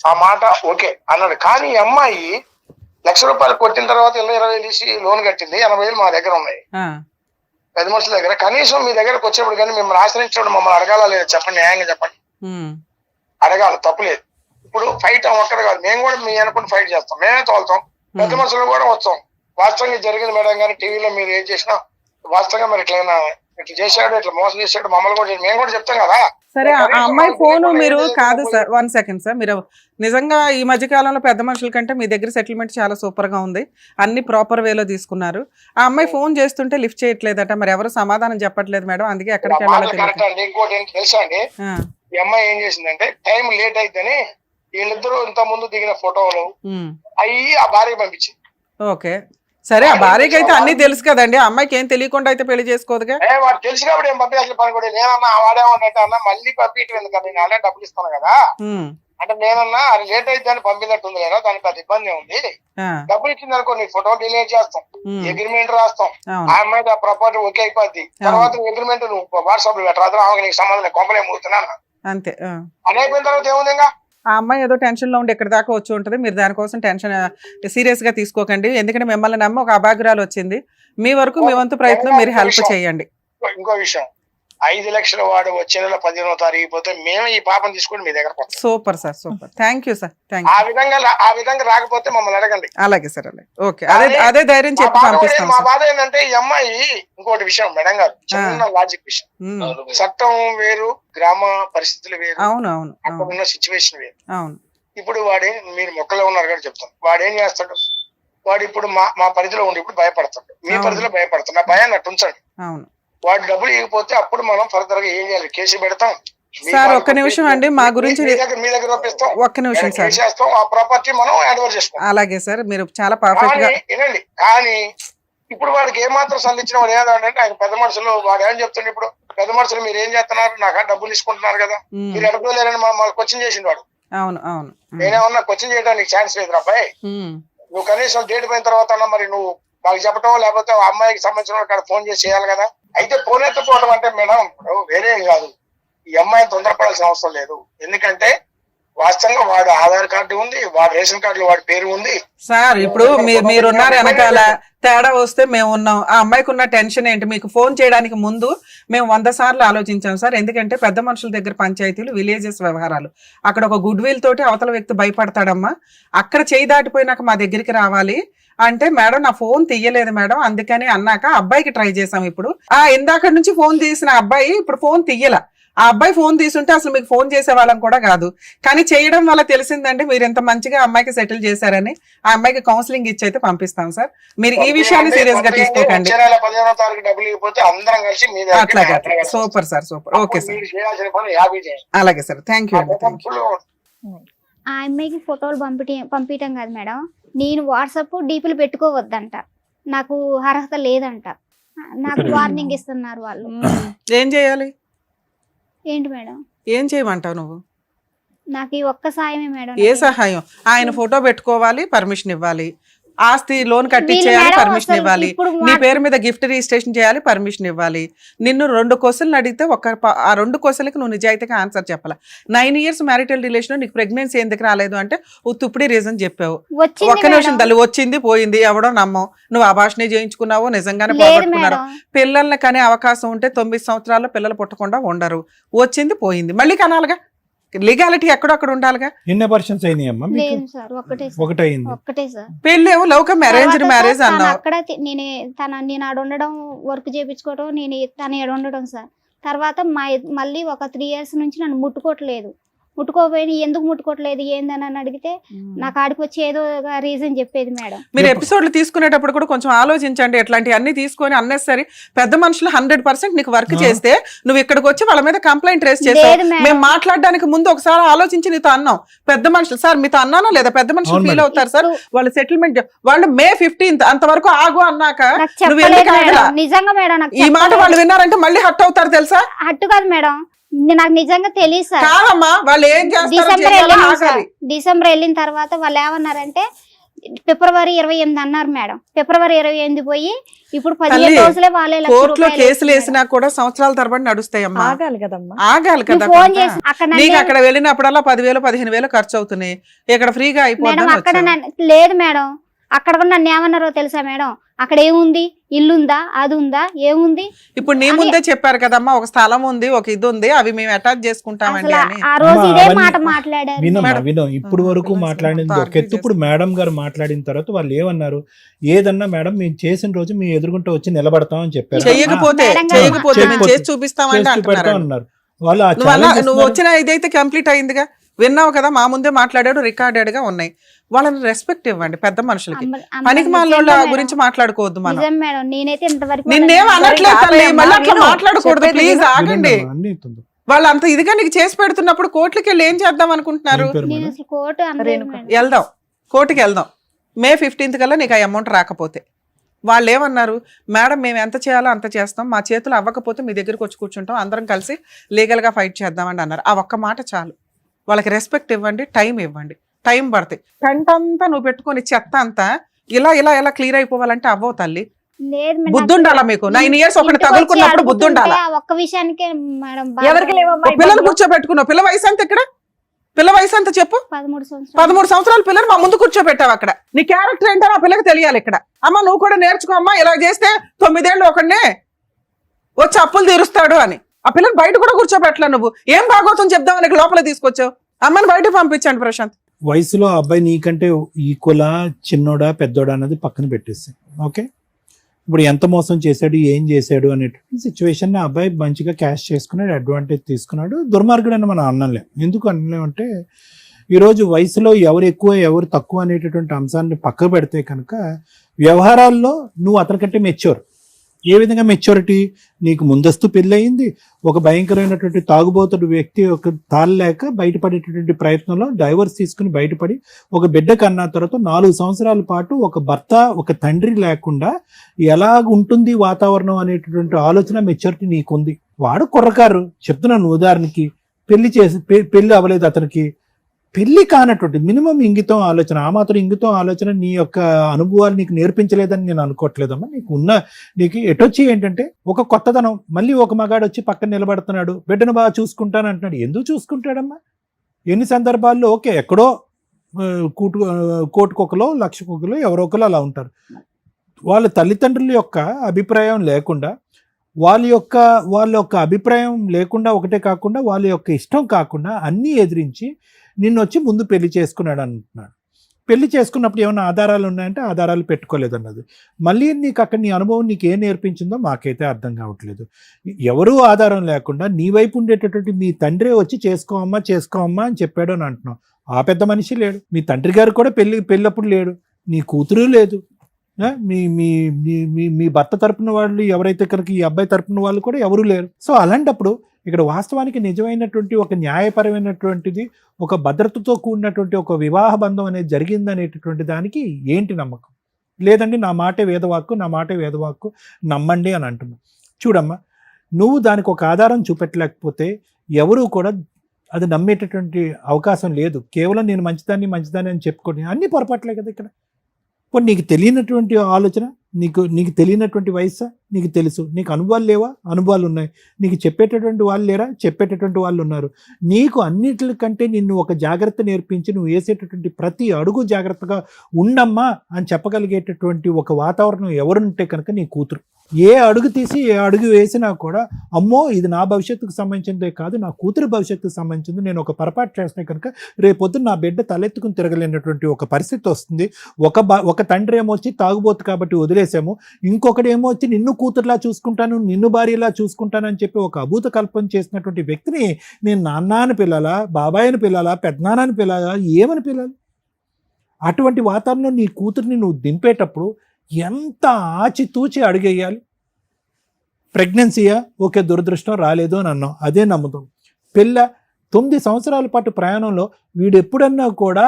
ఆ మాట ఓకే అన్నాడు. కానీ ఈ అమ్మాయి 1 లక్ష రూపాయలు కొట్టిన తర్వాత 20 తీసి లోన్ కట్టింది. 80,000 మా దగ్గర ఉన్నాయి పెద్ద మనుషుల దగ్గర. కనీసం మీ దగ్గరకు వచ్చేప్పుడు కానీ మిమ్మల్ని ఆశ్రయించడం మమ్మల్ని అడగాల లేదా చెప్పండి, న్యాయంగా చెప్పండి. అడగాలి, తప్పులేదు. ఇప్పుడు ఫైట్ ఒక్కడ కాదు, మేము కూడా మీ అనుకుని ఫైట్ చేస్తాం, మేమే తోలుతాం, పెద్ద మనుషులు కూడా వస్తాం. వాస్తవంగా జరిగింది మేడం కానీ టీవీలో మీరు ఏం చేసినా వాస్తవంగా మరి ఇట్లా చేశాడు, ఇట్లా మోసం చేశాడు, మమ్మల్ని కూడా మేము కూడా చెప్తాం కదా. సరే, ఆ అమ్మాయి ఫోను మీరు కాదు సార్, 1 సెకండ్ సార్, మీరు నిజంగా ఈ మధ్య కాలంలో పెద్ద మనుషుల కంటే మీ దగ్గర సెటిల్మెంట్ చాలా సూపర్ గా ఉంది, అన్ని ప్రాపర్ వేలో తీసుకున్నారు. ఆ అమ్మాయి ఫోన్ చేస్తుంటే లిఫ్ట్ చేయట్లేదట, మరి ఎవరు సమాధానం చెప్పట్లేదు మేడం, అందుకే ఎక్కడికి వెళ్ళాలో ఇంకోటి ఏంటి తెలుసా అండి, ఈ అమ్మాయి ఏం చేసిందంటే టైం లేట్ అయితేనే వీళ్ళిద్దరూ ఇంత ముందు దిగిన ఫోటోలు అయ్యి ఆ భార్య పంపించింది. ఓకే, సరే, ఆ భార్యకి అయితే అన్ని తెలుసు కదండి, అమ్మాయికి ఏం తెలియకుండా అయితే పెళ్లి చేసుకోదుగా. వాడు తెలిసి కాబట్టి ఏం పంపించాల్సిన పని కూడా నేనన్నా వాడేమంటే అన్న మళ్ళీ పంపించడం ఎందుకంటే నేను అలా డబ్బులు ఇస్తాను కదా అంటే నేనన్నా అది లేట్ అయితే అని పంపినట్టుంది కదా, దానికి అది ఇబ్బంది ఉంది, డబ్బులు ఇచ్చింది అనుకో నీ ఫోటో డిలీట్ చేస్తాం, అగ్రిమెంట్ రాస్తాం, ఆ అమ్మాయి ఆ ప్రాపర్టీ ఓకే అయిపోద్ది, తర్వాత అగ్రిమెంట్ నువ్వు వాట్సాప్ లో పెట్టరాదు, ఆమె నీకు సంబంధం కొంపలే మూతున్నా అంతే అని అయిపోయిన తర్వాత ఏముంది ఇంకా. ఆ అమ్మాయి ఏదో టెన్షన్ లో ఉండి ఎక్కడి దాకా వచ్చి ఉంటుంది, మీరు దానికోసం టెన్షన్ సీరియస్ గా తీసుకోకండి, ఎందుకంటే మిమ్మల్ని నమ్మి ఒక అభాగ్రాలు వచ్చింది, మీ వరకు మీ వంతు ప్రయత్నం మీరు హెల్ప్ చేయండి. ఇంకో విషయం, 5 లక్షల వాడు వచ్చే నెల 15వ తారీఖు పోతే మేము ఈ పాపం తీసుకుని మీ దగ్గర. Super sir, super, thank you sir, thank you. ఆ విధంగా రాకపోతే మమ్మల్ని అడగండి. అలాగే సార్, అలాగే, ఓకే, అదే ధైర్యం చెప్పి పంపిస్తాం. మా బాధ ఏంటంటే ఈ అమ్మాయి ఇంకోటి విషయం మేడం గారు, చిన్న లాజిక్ విషయం, చట్టం వేరు, గ్రామ పరిస్థితులు వేరు, అవును అవును, అక్కడ ఉన్న సిచ్యువేషన్ వేరు. అవును. ఇప్పుడు మీరు మొక్కలో ఉన్నారు కదా చెప్తాను, వాడు ఏం చేస్తాడు, వాడు ఇప్పుడు మా పరిధిలో ఉండి ఇప్పుడు భయపడతాడు, మీ పరిధిలో భయపడతాడు, నా భయాన్ని అట్టు ఉంచండి. అవును. వాడు డబ్బులు ఇవ్వకపోతే అప్పుడు మనం ఫర్దర్ గా ఏం చేయాలి, కేసు పెడతాం, సార్ ఒక్క నిమిషం అండి, మా గురించి మీ దగ్గర రప్పిస్తాం, ఒక్క నిమిషం సార్, చేస్తాం, ఆ ప్రాపర్టీ మనం హ్యాండ్ ఓవర్ చేసుకుంటాం. అలాగే సార్, మీరు చాలా పర్ఫెక్ట్ గా వినండి. కానీ ఇప్పుడు వాడికి ఏమాత్రం సంధించిన వాడు ఏదంటే ఆయన పెద్ద మనుషులు వాడు ఏం చెప్తుండే, ఇప్పుడు పెద్ద మనుషులు మీరు ఏం చేస్తున్నారు, నాకు డబ్బులు తీసుకుంటున్నారు కదా, మీరు ఎడపోలేరని క్వశ్చన్ చేసిండు వాడు. అవును అవును, నేనేమన్నా క్వశ్చన్ చేయడానికి ఛాన్స్ లేదు అబ్బాయి, నువ్వు కనీసం డేట్ పోయిన తర్వాత మరి నువ్వు మాకు చెప్పటం, లేకపోతే ఆ అమ్మాయికి సంబంధించిన అక్కడ ఫోన్ చేసి చేయాలి కదా. అయితే ఫోన్ ఎత్తుకోవడం అంటే మేడం వేరే కాదు, ఈ అమ్మాయిని తొందరపడాల్సిన అవసరం లేదు. ఎందుకంటే వాస్తవంగా వాడు ఆధార్ కార్డు ఉంది, వాడు రేషన్ కార్డులో వాడి పేరు ఉంది సార్. ఇప్పుడు మీరున్నారు వెనకాల, తేడా వస్తే మేము ఉన్నాం. ఆ అమ్మాయికి ఉన్న టెన్షన్ ఏంటి? మీకు ఫోన్ చేయడానికి ముందు మేము 100 సార్లు ఆలోచించాం సార్. ఎందుకంటే పెద్ద మనుషుల దగ్గర పంచాయతీలు, విలేజెస్ వ్యవహారాలు, అక్కడ ఒక గుడ్ విల్ తోటి అవతల వ్యక్తి భయపడతాడమ్మా. అక్కడ చేయి దాటిపోయినాక మా దగ్గరికి రావాలి అంటే, మేడం నా ఫోన్ తీయలేదు మేడం, అందుకని అన్నాక అబ్బాయికి ట్రై చేసాం. ఇప్పుడు ఇందాక నుంచి ఫోన్ తీసిన అబ్బాయి ఇప్పుడు ఫోన్ తీయల. ఆ అబ్బాయి ఫోన్ తీసుంటే అసలు మీకు ఫోన్ చేసే వాళ్ళం కూడా కాదు. కానీ చేయడం వల్ల తెలిసిందండి మీరు ఎంత మంచిగా అమ్మాయికి సెటిల్ చేశారని. ఆ అమ్మాయికి కౌన్సిలింగ్ ఇచ్చి అయితే పంపిస్తాం సార్. మీరు ఈ విషయాన్ని సీరియస్ గా తీసుకోకండి. అట్లాగే, super sir, super. Okay sir, అలాగే సార్, థ్యాంక్ యూ అండి, థ్యాంక్ యూ. ఆ అమ్మాయికి ఫోటోలు పంపించడం కాదు మేడం, నేను వాట్సాప్ డీపీలు పెట్టుకోవద్దంట, నాకు అర్హత లేదంట, నాకు వార్నింగ్ ఇస్తున్నారు వాళ్ళు. ఏం చేయాలి? ఏంటి మేడం? ఏం చేయమంటావు నువ్వు? నాకు ఈ ఒక్క సాయమే మేడం. ఏ సహాయం? ఆయన ఫోటో పెట్టుకోవాలి, పర్మిషన్ ఇవ్వాలి, ఆస్తి లోన్ కట్టించేయాలి, పర్మిషన్ ఇవ్వాలి, నీ పేరు మీద గిఫ్ట్ రిజిస్ట్రేషన్ చేయాలి, పర్మిషన్ ఇవ్వాలి. నిన్ను 2 క్వశ్చన్లు అడిగితే ఆ 2 క్వశ్చన్లకి నువ్వు నిజాయితీగా ఆన్సర్ చెప్పాలి. 9 years మ్యారిటల్ రిలేషన్, నీకు ప్రెగ్నెన్సీ ఎందుకు రాలేదు అంటే తుప్పుడి రీజన్ చెప్పావు. ఒక్క నిమిషం తల్లి, వచ్చింది పోయింది, ఎవడో నమ్మవు. నువ్వు అభాషణ చేయించుకున్నావో నిజంగానే పోగొట్టుకున్నారో. పిల్లల్ని కనే అవకాశం ఉంటే 9 సంవత్సరాల్లో పిల్లలు పుట్టకుండా ఉండరు. వచ్చింది పోయింది, మళ్ళీ కనాలిగా. లీగాలిటీ ఎక్కడొక్కడ ఉండాలిగా. ఎన్ని పర్సన్స్ అయినాయమ్మా? ఒకటే సార్. పెళ్ళి ఏమో లవ్ కమ్ అరేంజ్డ్ మ్యారేజ్ అన్నావు. అక్కడ నేను ఆడ ఉండడం, వర్క్ చేయించుకోవడం, నేను తన ఆడ ఉండడం సార్. తర్వాత మళ్ళీ ఒక 3 years నుంచి నన్ను ముట్టుకోవట్లేదు. ముట్టుకోపోయి ఎందుకు ముట్టుకోవట్లేదు ఏందని అడిగితే నాకు ఆడికి వచ్చి ఏదో రీజన్ చెప్పేది మేడం. మీరు ఎపిసోడ్లు తీసుకునేటప్పుడు కూడా కొంచెం ఆలోచించండి. ఎట్లాంటి అన్ని తీసుకొని అన్నెసరీ పెద్ద మనుషులు 100% నీకు వర్క్ చేస్తే నువ్వు ఇక్కడికి వచ్చి వాళ్ళ మీద కంప్లైంట్ రేస్ చేస్తావు. మేము మాట్లాడడానికి ముందు ఒకసారి ఆలోచించి నీతో అన్నాం. పెద్ద మనుషులు సార్ మీతో అన్నానో లేదా? పెద్ద మనుషులు ఫీల్ అవుతారు సార్. వాళ్ళ సెటిల్మెంట్ వాళ్ళు May 15th అంతవరకు ఆగు అన్నాక నిజంగా మేడం ఈ మాట వాళ్ళు విన్నారంటే మళ్ళీ హట్ అవుతారు తెలుసా? హట్టు కాదు మేడం, నాకు నిజంగా తెలియదు సార్. కాదమ్మా, వాళ్ళు ఏం చేస్తారు? డిసెంబర్ వెళ్ళిన తర్వాత వాళ్ళు ఏమన్నారంటే February 28 అన్నారు మేడం. February 28 పోయి ఇప్పుడు 15 రోజులే వాళ్ళే కోర్టులో కేసులు వేసినా కూడా సంవత్సరాల తరబడి నడుస్తాయమ్మా. ఆగాలి కదమ్మా, ఆగాలి కదా. ఫోన్ చేసి నీకు అక్కడ వెళ్ళినప్పుడల్లా 10,000 15,000 ఖర్చు అవుతున్నాయి. ఇక్కడ ఫ్రీగా అయిపోతుంది. అక్కడ లేదు మేడం, అక్కడ కూడా నన్ను ఏమన్నారో తెలుసా మేడం? అక్కడ ఏముంది, ఇల్లుందా, అది ఉందా, ఏముంది? ఇప్పుడు నీ ముందే చెప్పారు కదమ్మా, ఒక స్థలం ఉంది, ఒక ఇది ఉంది, అవి మేము అటాచ్ చేసుకుంటామండి అని. ఆ రోజు ఇదే మాట మాట్లాడారు. వినం ఇప్పుడు వరకు మాట్లాడింది ఒక ఎత్తు. ఇప్పుడు మేడం గారు మాట్లాడిన తర్వాత వాళ్ళు ఏమన్నారు? ఏదన్నా మేడం మేము చేసిన రోజు మీ ఎదురుగుంటూ వచ్చి నిలబడతామని చెప్పారు. చేయకపోతే మేము చేసి చూపిస్తామని అన్నారు వాళ్ళు. నువ్వు వచ్చిన ఇదైతే కంప్లీట్ అయిందిగా, విన్నావు కదా, మా ముందే మాట్లాడాడు, రికార్డెడ్ గా ఉన్నాయి. వాళ్ళని రెస్పెక్ట్ ఇవ్వండి. పెద్ద మనుషులకి పనికి మాలోళ్ళ గురించి మాట్లాడుకోవద్దు మనం. నిన్నేం అనట్లేదు తల్లి, మళ్ళీ అట్లా మాట్లాడకూడదు ప్లీజ్, ఆగండి. వాళ్ళు అంత ఇదిగా నీకు చేసి పెడుతున్నప్పుడు కోర్టుకి వెళ్ళి ఏం చేద్దాం అనుకుంటున్నారు? వెళ్దాం, కోర్టుకి వెళ్దాం. May 15th కల్లా నీకు ఆ అమౌంట్ రాకపోతే. వాళ్ళు ఏమన్నారు? మేడం మేము ఎంత చేయాలో అంత చేస్తాం, మా చేతులు అవ్వకపోతే మీ దగ్గరకు వచ్చి కూర్చుంటాం, అందరం కలిసి లీగల్ గా ఫైట్ చేద్దామని అన్నారు. ఆ ఒక్క మాట చాలు. వాళ్ళకి రెస్పెక్ట్ ఇవ్వండి, టైం ఇవ్వండి. టైం పడతాయి. టెంట్ అంతా నువ్వు పెట్టుకుని చెత్త అంతా ఇలా ఇలా ఇలా క్లియర్ అయిపోవాలంటే అవ్వవు తల్లి. బుద్ధి ఉండాలా మీకు? 9 years ఒకటి తగులుకున్నప్పుడు బుద్ధి ఉండాలా? ఒక్క విషయానికే మేడం, పిల్లలు కూర్చోబెట్టుకున్నావు. పిల్ల వయసు అంత ఇక్కడ, పిల్ల వయసు అంత చెప్పు. 13 సంవత్సరాల పిల్లలు మా ముందు కూర్చోబెట్టావు. అక్కడ నీ క్యారెక్టర్ ఏంటో ఆ పిల్లకి తెలియాలి. ఇక్కడ అమ్మ నువ్వు కూడా నేర్చుకో అమ్మా, ఇలా చేస్తే 9 ఏళ్ళు ఒకడినే వచ్చి అప్పులు తీరుస్తాడు అని. ఆ పిల్లలు బయట కూడా కూర్చోబెట్టలే. నువ్వు ఏం భాగవతం చెప్దామని లోపల తీసుకొచ్చావు. అమ్మని బయట పంపించండి ప్రశాంత్. వయసులో అబ్బాయి నీకంటే ఈక్వలా, చిన్నోడా, పెద్దోడా అన్నది పక్కన పెట్టేసి, ఓకే, ఇప్పుడు ఎంత మోసం చేశాడు, ఏం చేశాడు అనేటువంటి సిచ్యువేషన్ ఆ అబ్బాయి మంచిగా క్యాష్ చేసుకున్నాడు, అడ్వాంటేజ్ తీసుకున్నాడు. దుర్మార్గుడు అని మనం అనలేం. ఎందుకు అనలేమంటే ఈరోజు వయసులో ఎవరు ఎక్కువ ఎవరు తక్కువ అనేటటువంటి అంశాన్ని పక్క పెడితే కనుక వ్యవహారాల్లో నువ్వు అతనికంటే మెచ్యూర్, ఏ విధంగా మెచ్యూరిటీ? నీకు ముందస్తు పెళ్ళయింది, ఒక భయంకరమైనటువంటి తాగుబోతుడు వ్యక్తి ఒక తాళలేక బయటపడేటటువంటి ప్రయత్నంలో డైవర్స్ తీసుకుని బయటపడి ఒక బిడ్డ కన్నా తర్వాత 4 సంవత్సరాల పాటు ఒక భర్త ఒక తండ్రి లేకుండా ఎలా ఉంటుంది వాతావరణం అనేటటువంటి ఆలోచన మెచ్యూరిటీ నీకుంది. వాడు కుర్రకారు, చెప్తున్నాను ఉదాహరణకి, పెళ్లి అవ్వలేదు అతనికి, పెళ్లి కానటువంటి మినిమం ఇంగితం ఆలోచన, ఆ మాత్రం ఇంగితం ఆలోచన నీ యొక్క అనుభవాలు నీకు నేర్పించలేదని నేను అనుకోవట్లేదమ్మా. నీకు ఎటొచ్చి ఏంటంటే ఒక కొత్తదనం, మళ్ళీ ఒక మగాడు వచ్చి పక్కన నిలబడుతున్నాడు, బిడ్డను బాగా చూసుకుంటాను అంటున్నాడు. ఎందుకు చూసుకుంటాడమ్మా? ఎన్ని సందర్భాల్లో ఓకే ఎక్కడో కోటికొకలో లక్షకొకలో ఎవరో ఒకరు అలా ఉంటారు. వాళ్ళ తల్లిదండ్రుల యొక్క అభిప్రాయం లేకుండా వాళ్ళ యొక్క అభిప్రాయం లేకుండా ఒకటే కాకుండా వాళ్ళ యొక్క ఇష్టం కాకుండా అన్నీ ఎదిరించి నిన్ను వచ్చి ముందు పెళ్లి చేసుకున్నాడు అంటున్నాడు. పెళ్లి చేసుకున్నప్పుడు ఏమైనా ఆధారాలు ఉన్నాయంటే ఆధారాలు పెట్టుకోలేదన్నది. మళ్ళీ నీకు అక్కడ నీ అనుభవం నీకు ఏం నేర్పించిందో మాకైతే అర్థం కావట్లేదు. ఎవరూ ఆధారం లేకుండా నీ వైపు ఉండేటటువంటి మీ తండ్రి వచ్చి చేసుకోమ్మా అని చెప్పాడు అని అంటున్నావు. ఆ పెద్ద మనిషి లేడు, మీ తండ్రి గారు కూడా పెళ్ళప్పుడు లేడు, నీ కూతురు లేదు, మీ మీ మీ భర్త తరపున వాళ్ళు ఎవరైతే కనుక ఈ అబ్బాయి తరపున వాళ్ళు కూడా ఎవరూ లేరు. సో అలాంటప్పుడు ఇక్కడ వాస్తవానికి నిజమైనటువంటి ఒక న్యాయపరమైనటువంటిది ఒక భద్రతతో కూడినటువంటి ఒక వివాహ బంధం అనేది జరిగిందనేటటువంటి దానికి ఏంటి నమ్మకం? లేదండి నా మాటే వేదవాక్కు నమ్మండి అని అంటున్నావు. చూడమ్మా, నువ్వు దానికి ఒక ఆధారం చూపెట్టలేకపోతే ఎవరూ కూడా అది నమ్మేటటువంటి అవకాశం లేదు. కేవలం నేను మంచిదాన్ని అని చెప్పుకోండి, అన్ని పొరపాట్లే కదా ఇక్కడ. ఇప్పుడు నీకు తెలియనటువంటి ఆలోచన, నీకు తెలియనటువంటి వయస్సా? నీకు తెలుసు. నీకు అనుభవాలు లేవా? అనుభవాలు ఉన్నాయి. నీకు చెప్పేటటువంటి వాళ్ళు లేరా? చెప్పేటటువంటి వాళ్ళు ఉన్నారు. నీకు అన్నిటికంటే నిన్ను ఒక జాగ్రత్త నేర్పించి నువ్వు వేసేటటువంటి ప్రతి అడుగు జాగ్రత్తగా ఉండమ్మా అని చెప్పగలిగేటటువంటి ఒక వాతావరణం ఎవరుంటే కనుక నీ కూతురు. ఏ అడుగు తీసి ఏ అడుగు వేసినా కూడా అమ్మో ఇది నా భవిష్యత్తుకు సంబంధించిందే కాదు, నా కూతురు భవిష్యత్తుకు సంబంధించింది, నేను ఒక పొరపాటు చేస్తే కనుక రేపొద్దున నా బిడ్డ తలెత్తుకుని తిరగలేనటువంటి ఒక పరిస్థితి వస్తుంది. ఒక తండ్రి ఏమో వచ్చి తాగుబోతు కాబట్టి వదిలేసాము, ఇంకొకటి ఏమో వచ్చి నిన్ను కూతురులా చూసుకుంటాను, నిన్ను భార్యలా చూసుకుంటాను అని చెప్పి ఒక అభూత కల్పన చేసినటువంటి వ్యక్తిని నేను నాన్న అని పిల్లాలా, బాబాయ్ అని పిల్లాలా, పెద్దనాన్న అని పిల్లాలా, ఏమని పిల్లాలి? అటువంటి వాతావరణంలో నీ కూతురిని నువ్వు దింపేటప్పుడు ఎంత ఆచితూచి అడుగేయాలి. ప్రెగ్నెన్సీయా? ఓకే, దురదృష్టం రాలేదు అని అన్నాం, అదే నమ్ముతాం. 9 సంవత్సరాల పాటు ప్రయాణంలో వీడు ఎప్పుడన్నా కూడా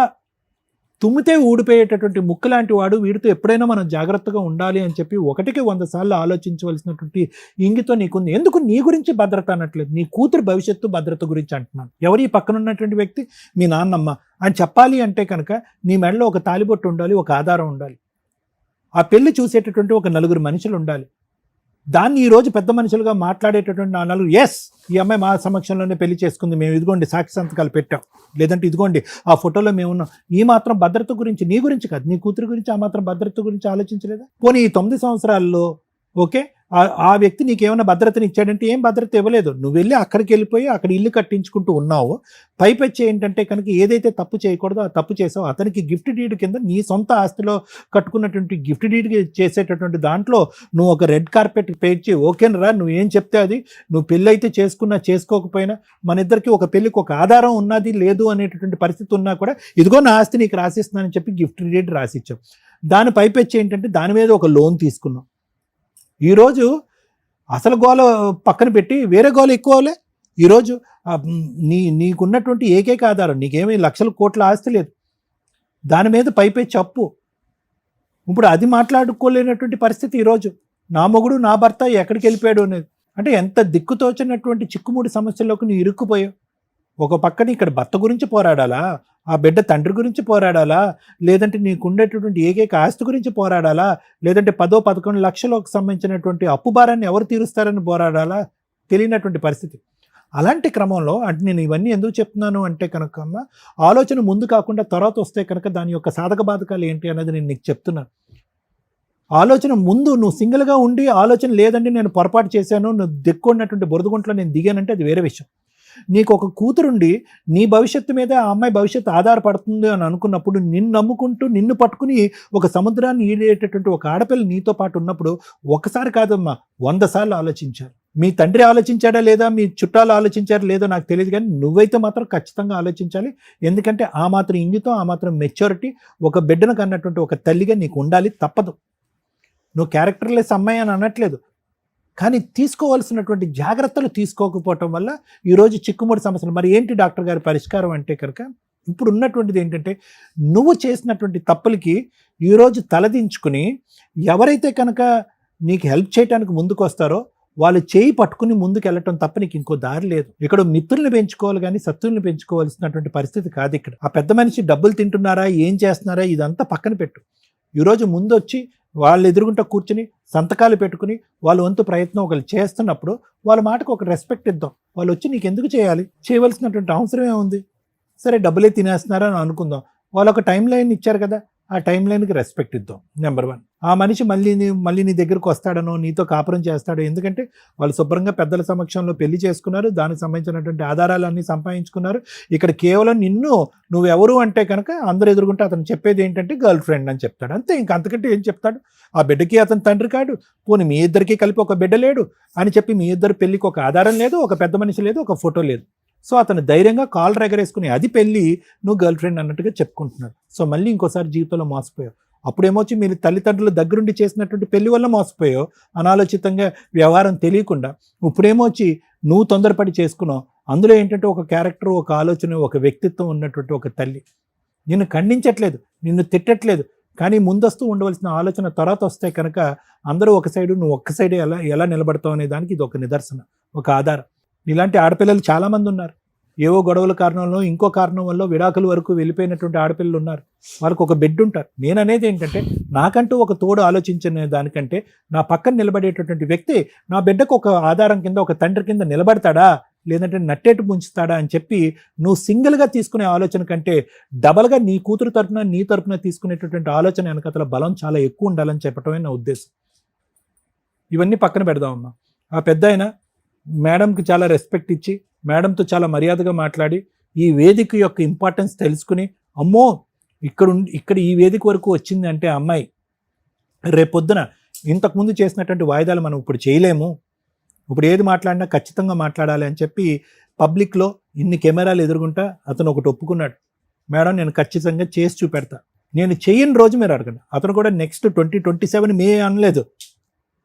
తుమ్మితే ఊడిపోయేటటువంటి ముక్కు లాంటి వాడు, వీడితో ఎప్పుడైనా మనం జాగ్రత్తగా ఉండాలి అని చెప్పి 1కి 100 సార్లు ఆలోచించవలసినటువంటి ఇంగితం నీకుంది. ఎందుకు నీ గురించి భద్రత అనట్లేదు, నీ కూతురు భవిష్యత్తు భద్రత గురించి అంటున్నాను. ఎవరి పక్కన ఉన్నటువంటి వ్యక్తి? మీ నాన్నమ్మ అని చెప్పాలి అంటే కనుక నీ మెడలో ఒక తాలిబొట్టు ఉండాలి, ఒక ఆధారం ఉండాలి, ఆ పెళ్లి చూసేటటువంటి ఒక 4 మనుషులు ఉండాలి. దాన్ని ఈరోజు పెద్ద మనుషులుగా మాట్లాడేటటువంటి ఆ 4, ఎస్ ఈ అమ్మాయి మా సమక్షంలోనే పెళ్లి చేసుకుంది, మేము ఇదిగోండి సాక్షి సంతకాలు పెట్టాం, లేదంటే ఇదిగోండి ఆ ఫోటోలో మేము ఉన్నాం. ఈ మాత్రం భద్రత గురించి, నీ గురించి కాదు, నీ కూతురు గురించి ఆ మాత్రం భద్రత గురించి ఆలోచించలేదా? పోనీ ఈ 9 సంవత్సరాల్లో ఓకే ఆ వ్యక్తి నీకేమైనా భద్రతని ఇచ్చాడంటే ఏం భద్రత ఇవ్వలేదు. నువ్వు వెళ్ళి అక్కడికి వెళ్ళిపోయి అక్కడ ఇల్లు కట్టించుకుంటూ ఉన్నావు. పైపెచ్చి ఏంటంటే కనుక ఏదైతే తప్పు చేయకూడదో ఆ తప్పు చేసావు. అతనికి గిఫ్ట్ డీడ్ కింద నీ సొంత ఆస్తిలో కట్టుకున్నటువంటి గిఫ్ట్ డీడ్ చేసేటటువంటి దాంట్లో నువ్వు ఒక రెడ్ కార్పెట్ పేర్చి ఓకేనరా నువ్వు ఏం చెప్తే అది, నువ్వు పెళ్ళి అయితే చేసుకున్నా చేసుకోకపోయినా మన ఇద్దరికి ఒక పెళ్ళికి ఒక ఆధారం ఉన్నది లేదు అనేటటువంటి పరిస్థితి ఉన్నా కూడా ఇదిగో నా ఆస్తి నీకు రాసిస్తున్నానని చెప్పి గిఫ్ట్ డీడ్ రాసిచ్చావు. దాని పైపెచ్చి ఏంటంటే దాని మీద ఒక లోన్ తీసుకున్నావు. ఈరోజు అసలు గోల పక్కన పెట్టి వేరే గోల ఎక్కువలే. ఈరోజు నీకున్నటువంటి ఏకైక ఆధారం, నీకేమీ లక్షల కోట్ల ఆస్తి లేదు, దాని మీద పైపెచ్చి అప్పు. ఇప్పుడు అది మాట్లాడుకోలేనటువంటి పరిస్థితి ఈరోజు. నా మొగుడు నా భర్త ఎక్కడికి వెళ్ళిపోయాడు అనేది అంటే ఎంత దిక్కుతోచినటువంటి చిక్కుముడి సమస్యల్లోకి నువ్వు ఇరుక్కుపోయావు. ఒక పక్కన ఇక్కడ భర్త గురించి పోరాడాలా, ఆ బిడ్డ తండ్రి గురించి పోరాడాలా, లేదంటే నీకు ఉండేటటువంటి ఏకైక ఆస్తి గురించి పోరాడాలా, లేదంటే 10-11 లక్షలకు సంబంధించినటువంటి అప్పు భారాన్ని ఎవరు తీరుస్తారని పోరాడాలా, తెలియనటువంటి పరిస్థితి. అలాంటి క్రమంలో అంటే నేను ఇవన్నీ ఎందుకు చెప్తున్నాను అంటే కనుక ఆలోచన ముందు కాకుండా తర్వాత వస్తే కనుక దాని యొక్క సాధక బాధకాలు ఏంటి అనేది నేను నీకు చెప్తున్నాను. ఆలోచన ముందు నువ్వు సింగిల్గా ఉండి ఆలోచన లేదండి నేను పొరపాటు చేశాను, నువ్వు దిక్కున్నటువంటి బురదగుంట్లో నేను దిగానంటే అది వేరే విషయం. నీకు ఒక కూతురుండి నీ భవిష్యత్తు మీద ఆ అమ్మాయి భవిష్యత్తు ఆధారపడుతుంది అని అనుకున్నప్పుడు నిన్ను నమ్ముకుంటూ నిన్ను పట్టుకుని ఒక సముద్రాన్ని ఈడేటటువంటి ఒక ఆడపిల్ల నీతో పాటు ఉన్నప్పుడు ఒకసారి కాదమ్మా 100 సార్లు ఆలోచించారు. మీ తండ్రి ఆలోచించాడా లేదా, మీ చుట్టాలు ఆలోచించారా లేదో నాకు తెలియదు, కానీ నువ్వైతే మాత్రం ఖచ్చితంగా ఆలోచించాలి. ఎందుకంటే ఆ మాత్రం ఇంగితం, ఆ మాత్రం మెచ్యూరిటీ ఒక బిడ్డను కన్నటువంటి ఒక తల్లిగా నీకు ఉండాలి, తప్పదు. నువ్వు క్యారెక్టర్లెస్ అమ్మాయి అని అనట్లేదు, కానీ తీసుకోవాల్సినటువంటి జాగ్రత్తలు తీసుకోకపోవటం వల్ల ఈరోజు చిక్కుముడి సమస్యలు. మరి ఏంటి డాక్టర్ గారి పరిష్కారం అంటే కనుక ఇప్పుడు ఉన్నటువంటిది ఏంటంటే నువ్వు చేసినటువంటి తప్పులకి ఈరోజు తలదించుకుని ఎవరైతే కనుక నీకు హెల్ప్ చేయడానికి ముందుకు వస్తారో వాళ్ళు చేయి పట్టుకుని ముందుకు వెళ్ళటం తప్ప నీకు ఇంకో దారి లేదు. ఇక్కడ మిత్రుల్ని పెంచుకోవాలి కానీ శత్రువుల్ని పెంచుకోవాల్సినటువంటి పరిస్థితి కాదు ఇక్కడ. ఆ పెద్ద మనిషి డబ్బులు తింటున్నారా, ఏం చేస్తున్నారా, ఇదంతా పక్కన పెట్టు. ఈరోజు ముందొచ్చి వాళ్ళు ఎదురుగుంటా కూర్చుని సంతకాలు పెట్టుకుని వాళ్ళ వంతు ప్రయత్నం ఒకరు చేస్తున్నప్పుడు వాళ్ళ మాటకు ఒక రెస్పెక్ట్ ఇద్దాం. వాళ్ళు వచ్చి నీకు ఎందుకు చేయాలి, చేయవలసినటువంటి అవసరమే ఉంది. సరే డబ్బులే తినేస్తున్నారని అనుకుందాం, వాళ్ళు ఒక టైం లైన్ ఇచ్చారు కదా, ఆ టైం లైన్కి రెస్పెక్ట్ ఇద్దాం. నెంబర్ 1. ఆ మనిషి మళ్ళీ నీ దగ్గరకు వస్తాడనో నీతో కాపురం చేస్తాడో, ఎందుకంటే వాళ్ళు శుభ్రంగా పెద్దల సమక్షంలో పెళ్లి చేసుకున్నారు, దానికి సంబంధించినటువంటి ఆధారాలన్నీ సంపాదించుకున్నారు. ఇక్కడ కేవలం నువ్వెవరు అంటే కనుక అందరూ ఎదుర్కొంటే అతను చెప్పేది ఏంటంటే గర్ల్ ఫ్రెండ్ అని చెప్తాడు, అంతే. ఇంక అంతకంటే ఏం చెప్తాడు? ఆ బిడ్డకి అతను తండ్రి కాడు, పోనీ మీ ఇద్దరికి కలిపి ఒక బిడ్డ లేడు అని చెప్పి మీ ఇద్దరు పెళ్లికి ఒక ఆధారం లేదు, ఒక పెద్ద మనిషి లేదు, ఒక ఫోటో లేదు. సో అతను ధైర్యంగా కాల్ ఎగరేసుకుని అది పెళ్ళి నువ్వు గర్ల్ ఫ్రెండ్ అన్నట్టుగా చెప్పుకుంటున్నాడు. సో మళ్ళీ ఇంకోసారి జీవితంలో మోసపోయావు. అప్పుడేమొచ్చి మీరు తల్లిదండ్రుల దగ్గరుండి చేసినటువంటి పెళ్లి వల్ల మోసపోయావు, అనాలోచితంగా వ్యవహారం తెలియకుండా. ఇప్పుడేమొచ్చి నువ్వు తొందరపడి చేసుకున్నావు. అందులో ఏంటంటే ఒక క్యారెక్టర్, ఒక ఆలోచన, ఒక వ్యక్తిత్వం ఉన్నటువంటి ఒక తల్లి. నిన్ను ఖండించట్లేదు, నిన్ను తిట్టట్లేదు, కానీ ముందస్తూ ఉండవలసిన ఆలోచన తర్వాత వస్తే కనుక అందరూ ఒక సైడు, నువ్వు ఒక్క సైడే ఎలా నిలబడతావు అనే దానికి ఇది ఒక నిదర్శన, ఒక ఆధారం. ఇలాంటి ఆడపిల్లలు చాలామంది ఉన్నారు. ఏవో గొడవల కారణంలో, ఇంకో కారణం వల్ల విడాకుల వరకు వెళ్ళిపోయినటువంటి ఆడపిల్లలు ఉన్నారు. వాళ్ళకు ఒక బెడ్ ఉంటారు. నేను అనేది ఏంటంటే నాకంటూ ఒక తోడు ఆలోచించిన దానికంటే నా పక్కన నిలబడేటటువంటి వ్యక్తి నా బిడ్డకు ఒక ఆధారం కింద, ఒక తండ్రి కింద నిలబడతాడా, లేదంటే నట్టేటు ముంచుతాడా అని చెప్పి నువ్వు సింగిల్గా తీసుకునే ఆలోచన కంటే డబల్గా నీ కూతురు తరపున, నీ తరపున తీసుకునేటటువంటి ఆలోచన వెనకతల బలం చాలా ఎక్కువ ఉండాలని చెప్పటమే నా ఉద్దేశం. ఇవన్నీ పక్కన పెడదామమ్మా. ఆ పెద్ద ఆయన మేడంకి చాలా రెస్పెక్ట్ ఇచ్చి, మేడంతో చాలా మర్యాదగా మాట్లాడి, ఈ వేదిక యొక్క ఇంపార్టెన్స్ తెలుసుకుని, అమ్మో ఇక్కడ ఈ వేదిక వరకు వచ్చింది అంటే అమ్మాయి రేపొద్దున ఇంతకుముందు చేసినటువంటి వాయిదాలు మనం ఇప్పుడు చేయలేము, ఇప్పుడు ఏది మాట్లాడినా ఖచ్చితంగా మాట్లాడాలి అని చెప్పి పబ్లిక్లో ఇన్ని కెమెరాలు ఎదురుగుంటా అతను ఒకటి ఒప్పుకున్నాడు. మేడం నేను ఖచ్చితంగా చేసి చూపెడతా, నేను చేయని రోజు మీరు అడగండి. అతను కూడా నెక్స్ట్ 2027 మే అనలేదు,